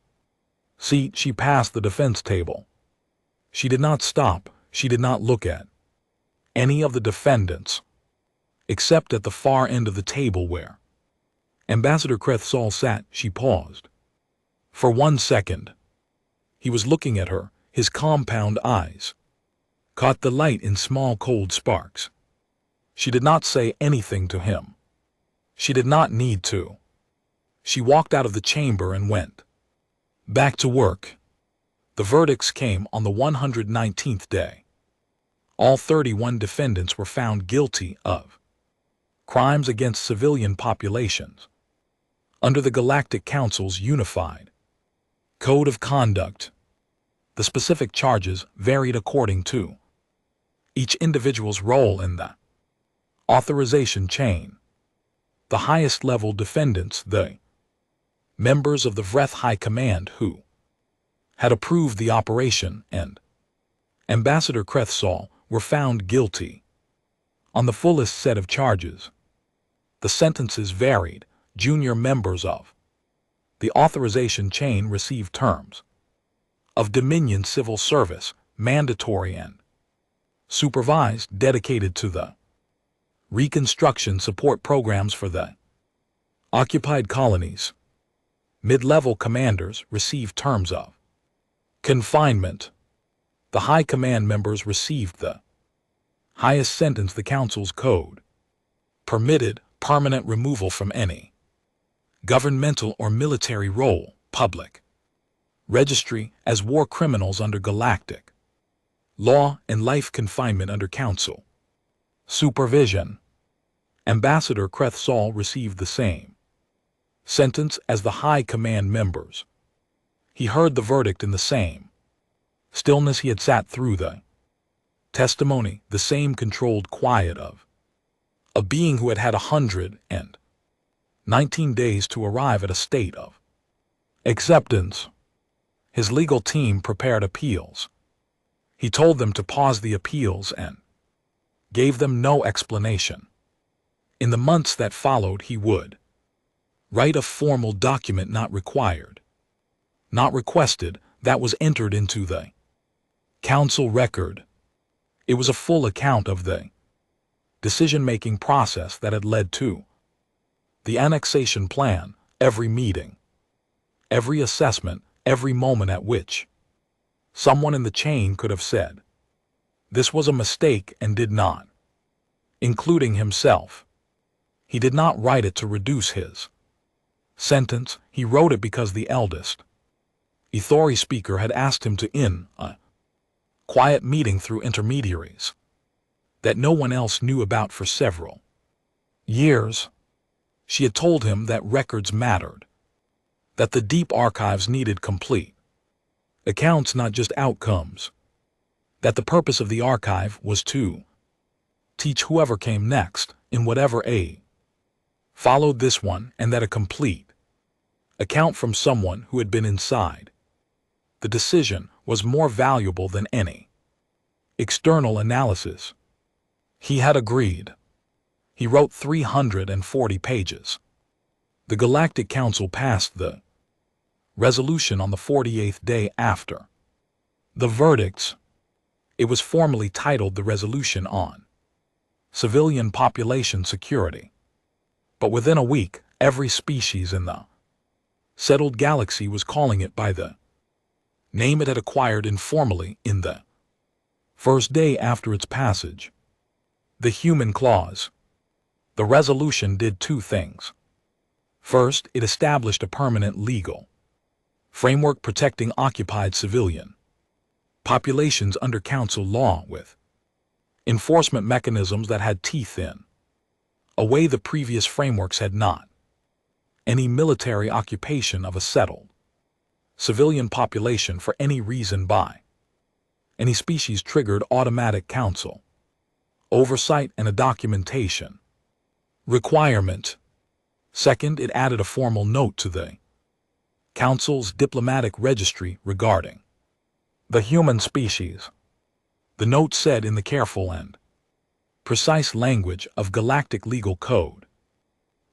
seat, she passed the defense table. She did not stop. She did not look at any of the defendants, except at the far end of the table where Ambassador Crethsall sat. She paused. For 1 second, he was looking at her. His compound eyes caught the light in small cold sparks. She did not say anything to him. She did not need to. She walked out of the chamber and went back to work. The verdicts came on the 119th day. All 31 defendants were found guilty of crimes against civilian populations under the Galactic Council's unified code of conduct. The specific charges varied according to each individual's role in the authorization chain. The highest level defendants, the members of the Vreth High Command who had approved the operation, and Ambassador Crethsall, were found guilty on the fullest set of charges. The sentences varied. Junior members of the authorization chain received terms of Dominion civil service, mandatory and supervised, dedicated to the reconstruction support programs for the occupied colonies. Mid-level commanders received terms of confinement. The high command members received the highest sentence the Council's code permitted: permanent removal from any governmental or military role, public registry as war criminals under galactic law, and life confinement under Council supervision. Ambassador Crethsall received the same sentence as the high command members. He heard the verdict in the same stillness he had sat through the testimony, the same controlled quiet of a being who had had 100 19 days to arrive at a state of acceptance. His legal team prepared appeals. He told them to pause the appeals and gave them no explanation. In the months that followed, he would write a formal document not required, not requested, that was entered into the council record. It was a full account of the decision-making process that had led to the annexation plan, every meeting, every assessment, every moment at which someone in the chain could have said, this was a mistake, and did not, including himself. He did not write it to reduce his sentence, he wrote it because the eldest authority speaker had asked him to in a quiet meeting through intermediaries that no one else knew about for several years. She had told him that records mattered, that the deep archives needed complete accounts, not just outcomes, that the purpose of the archive was to teach whoever came next, in whatever age followed this one, and that a complete account from someone who had been inside the decision was more valuable than any external analysis. He had agreed. He wrote 340 pages. The Galactic Council passed the resolution on the 48th day after the verdicts. It was formally titled the Resolution on Civilian Population Security. But within a week, every species in the settled galaxy was calling it by the name it had acquired informally in the first day after its passage. The Human Clause. The resolution did two things. First, it established a permanent legal framework protecting occupied civilian populations under council law, with enforcement mechanisms that had teeth in a way the previous frameworks had not. Any military occupation of a settled civilian population for any reason by any species triggered automatic council oversight and a documentation requirement. Second, it added a formal note to the Council's diplomatic registry regarding the human species. The note said in the careful and precise language of galactic legal code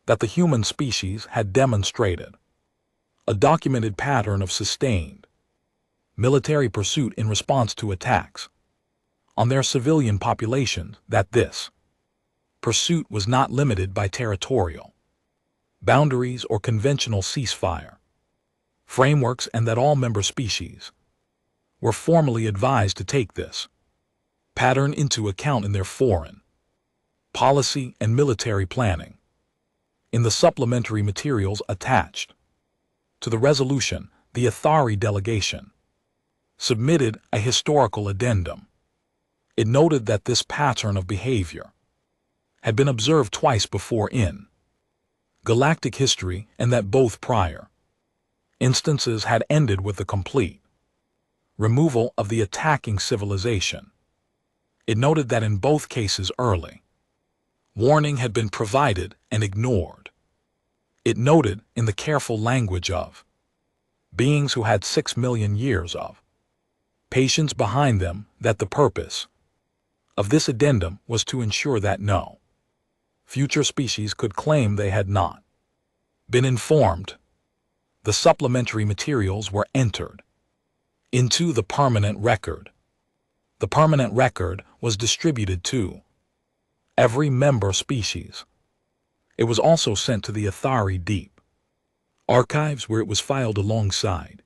that the human species had demonstrated a documented pattern of sustained military pursuit in response to attacks on their civilian populations, that this pursuit was not limited by territorial boundaries or conventional ceasefire frameworks, and that all member species were formally advised to take this pattern into account in their foreign policy and military planning. In the supplementary materials attached to the resolution, the Athari delegation submitted a historical addendum. It noted that this pattern of behavior had been observed twice before in galactic history, and that both prior instances had ended with the complete removal of the attacking civilization. It noted that in both cases early warning had been provided and ignored. It noted in the careful language of beings who had 6 million years of patience behind them that the purpose of this addendum was to ensure that no future species could claim they had not been informed. The supplementary materials were entered into the permanent record. The permanent record was distributed to every member species. It was also sent to the Athari Deep Archives, where it was filed alongside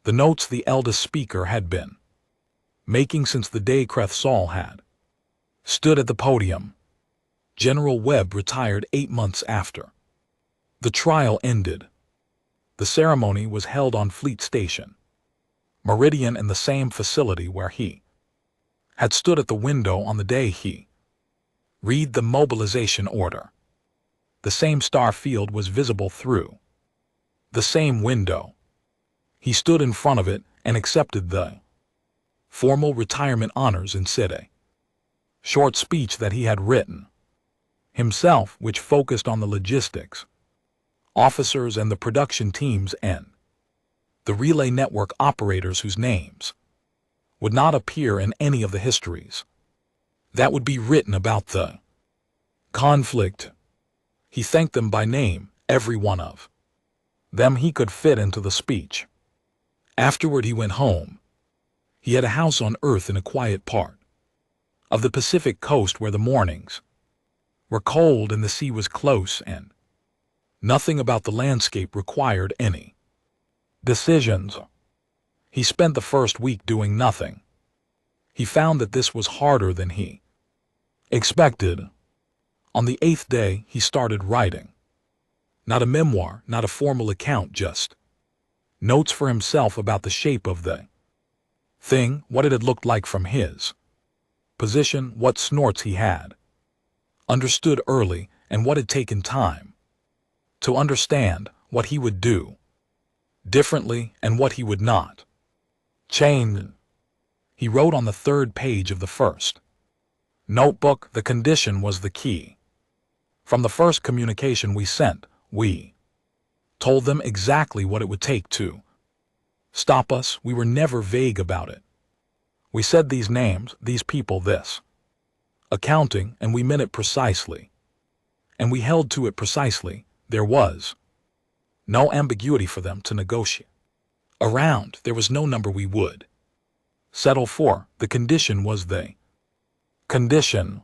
the notes the eldest speaker had been making since the day Kreth Saul had stood at the podium. General Webb retired 8 months after the trial ended. The ceremony was held on Fleet Station, Meridian, in the same facility where he had stood at the window on the day he read the mobilization order. The same star field was visible through the same window. He stood in front of it and accepted the formal retirement honors and said a short speech that he had written himself, which focused on the logistics officers and the production teams and the relay network operators whose names would not appear in any of the histories that would be written about the conflict. He thanked them by name, every one of them he could fit into the speech. Afterward he went home. He had a house on Earth in a quiet part of the Pacific coast where the mornings were cold and the sea was close, and nothing about the landscape required any decisions. He spent the first week doing nothing. He found that this was harder than he expected. On the 8th day, he started writing. Not a memoir, not a formal account, just notes for himself about the shape of the thing, what it had looked like from his position, what snorts he had understood early, and what had taken time to understand, what he would do differently and what he would not change. He wrote on the 3rd page of the first notebook, the condition was the key. From the first communication we sent, we told them exactly what it would take to stop us. We were never vague about it. We said these names, these people, this accounting, and we meant it precisely. And we held to it precisely. There was no ambiguity for them to negotiate around. There was no number we would settle for. The condition was the condition.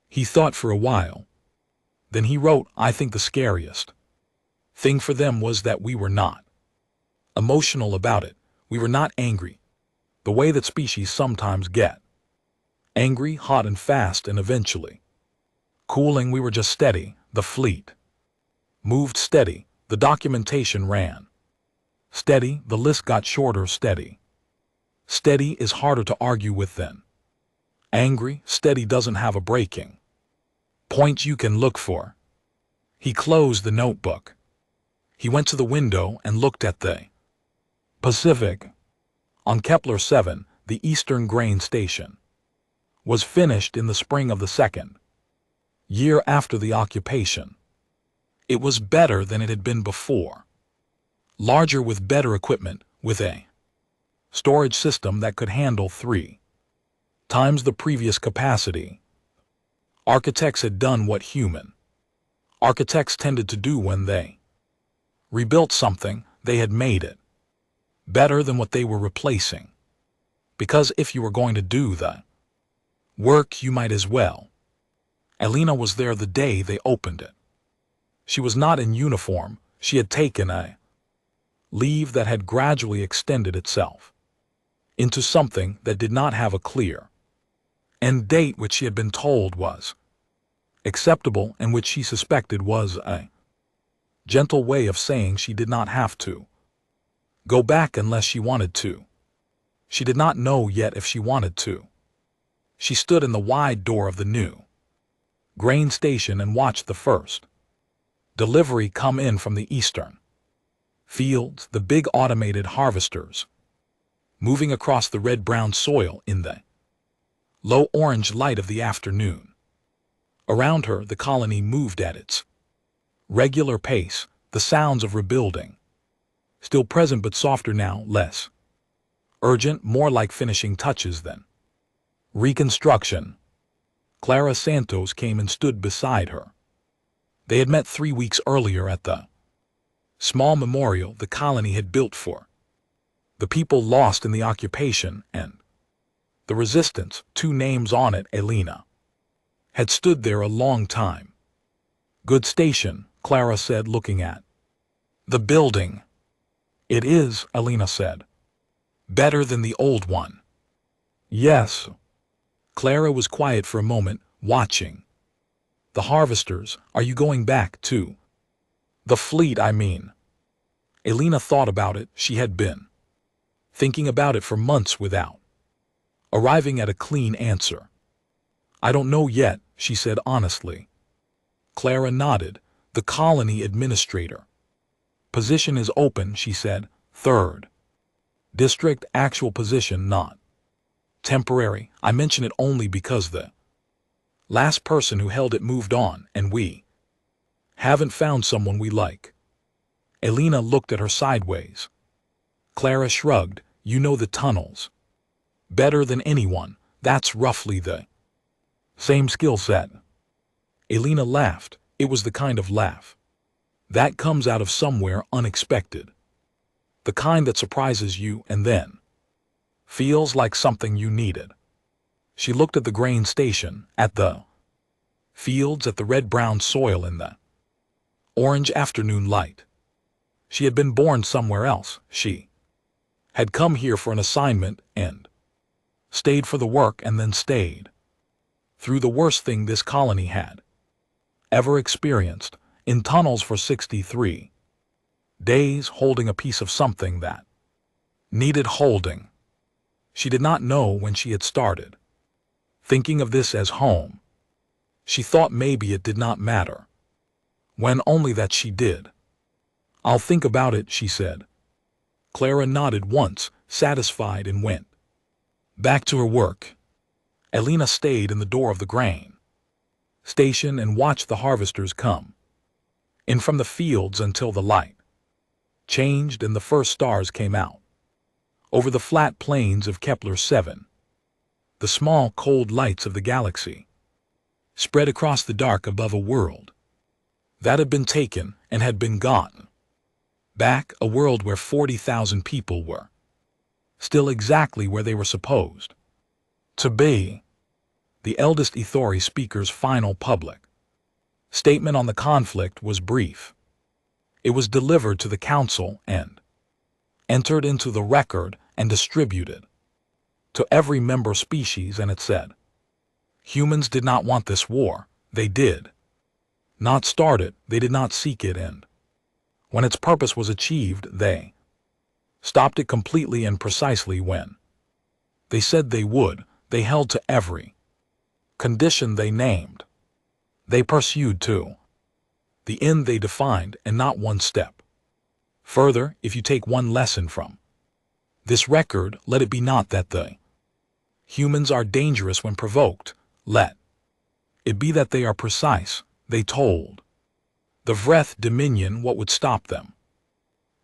He thought for a while. Then he wrote, I think the scariest thing for them was that we were not emotional about it. We were not angry, the way that species sometimes get. Angry, hot and fast, and eventually cooling. We were just steady. The fleet moved steady. The documentation ran steady. The list got shorter. Steady. Steady is harder to argue with than angry. Steady doesn't have a breaking point you can look for. He closed the notebook. He went to the window and looked at the Pacific. On Kepler 7, the Eastern Grain Station was finished in the spring of the 2nd year after the occupation. It was better than it had been before. Larger, with better equipment, with a storage system that could handle 3 times the previous capacity. Architects had done what human architects tended to do when they rebuilt something. They had made it better than what they were replacing. Because if you were going to do the work, you might as well. Alina was there the day they opened it. She was not in uniform. She had taken a leave that had gradually extended itself into something that did not have a clear end date, which she had been told was acceptable and which she suspected was a gentle way of saying she did not have to go back unless she wanted to. She did not know yet if she wanted to. She stood in the wide door of the new grain station and watched the first delivery come in from the eastern fields, the big automated harvesters moving across the red-brown soil in the low orange light of the afternoon. Around her, the colony moved at its regular pace, the sounds of rebuilding still present but softer now, less urgent, more like finishing touches than reconstruction. Clara Santos came and stood beside her. They had met 3 weeks earlier at the small memorial the colony had built for the people lost in the occupation and the resistance. 2 names on it. Elena had stood there a long time. Good station, Clara said, looking at the building. It is, Elena said. Better than the old one. Yes. Clara was quiet for a moment, watching the harvesters. Are you going back to the fleet, I mean? Elena thought about it. She had been thinking about it for months without arriving at a clean answer. I don't know yet, she said honestly. Clara nodded. The colony administrator position is open, she said. 3rd district, actual position, not temporary. I mention it only because the last person who held it moved on, and we haven't found someone we like. Elena looked at her sideways. Clara shrugged. You know the tunnels better than anyone. That's roughly the same skill set. Elena laughed. It was the kind of laugh that comes out of somewhere unexpected. The kind that surprises you and then feels like something you needed. She looked at the grain station, at the fields, at the red-brown soil in the orange afternoon light. She had been born somewhere else. She had come here for an assignment and stayed for the work and then stayed through the worst thing this colony had ever experienced, in tunnels for 63 days, holding a piece of something that needed holding. She did not know when she had started thinking of this as home. She thought maybe it did not matter, when only that she did. I'll think about it, she said. Clara nodded once, satisfied, and went back to her work. Elena stayed in the door of the grain station and watched the harvesters come in from the fields until the light changed and the first stars came out over the flat plains of Kepler 7. The small, cold lights of the galaxy spread across the dark above a world that had been taken and had been gone back, a world where 40,000 people were still exactly where they were supposed to be. The eldest Ithori speaker's final public statement on the conflict was brief. It was delivered to the council and entered into the record and distributed to every member species, and it said, humans did not want this war. They did not start it, they did not seek it, and when its purpose was achieved, they stopped it completely and precisely when they said they would. They held to every condition they named. They pursued to the end they defined, and not one step further. If you take one lesson from this record, let it be not that the humans are dangerous when provoked. Let it be that they are precise. They told the Vreth Dominion what would stop them.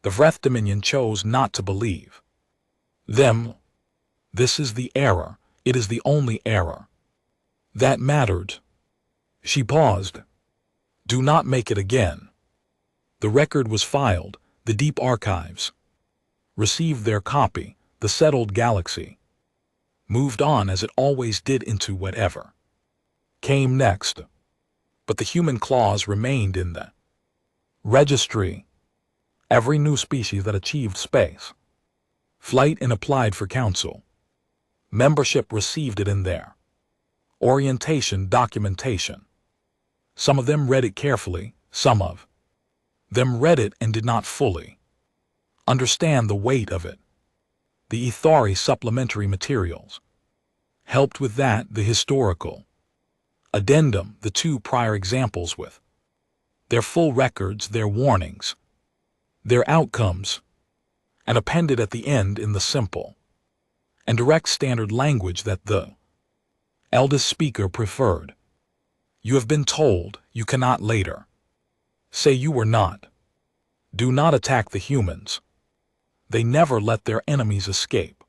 The Vreth Dominion chose not to believe them. This is the error. It is the only error that mattered. She paused. Do not make it again. The record was filed. The deep archives received their copy. The settled galaxy moved on as it always did into whatever came next. But the human clause remained in the registry. Every new species that achieved space flight and applied for council membership received it in their orientation documentation. Some of them read it carefully, some of them read it and did not fully understand the weight of it. The Ithari supplementary materials helped with that, the historical addendum, the two prior examples with their full records, their warnings, their outcomes, and appended at the end in the simple and direct standard language that the eldest speaker preferred. You have been told, you cannot later say you were not. Do not attack the humans. They never let their enemies escape.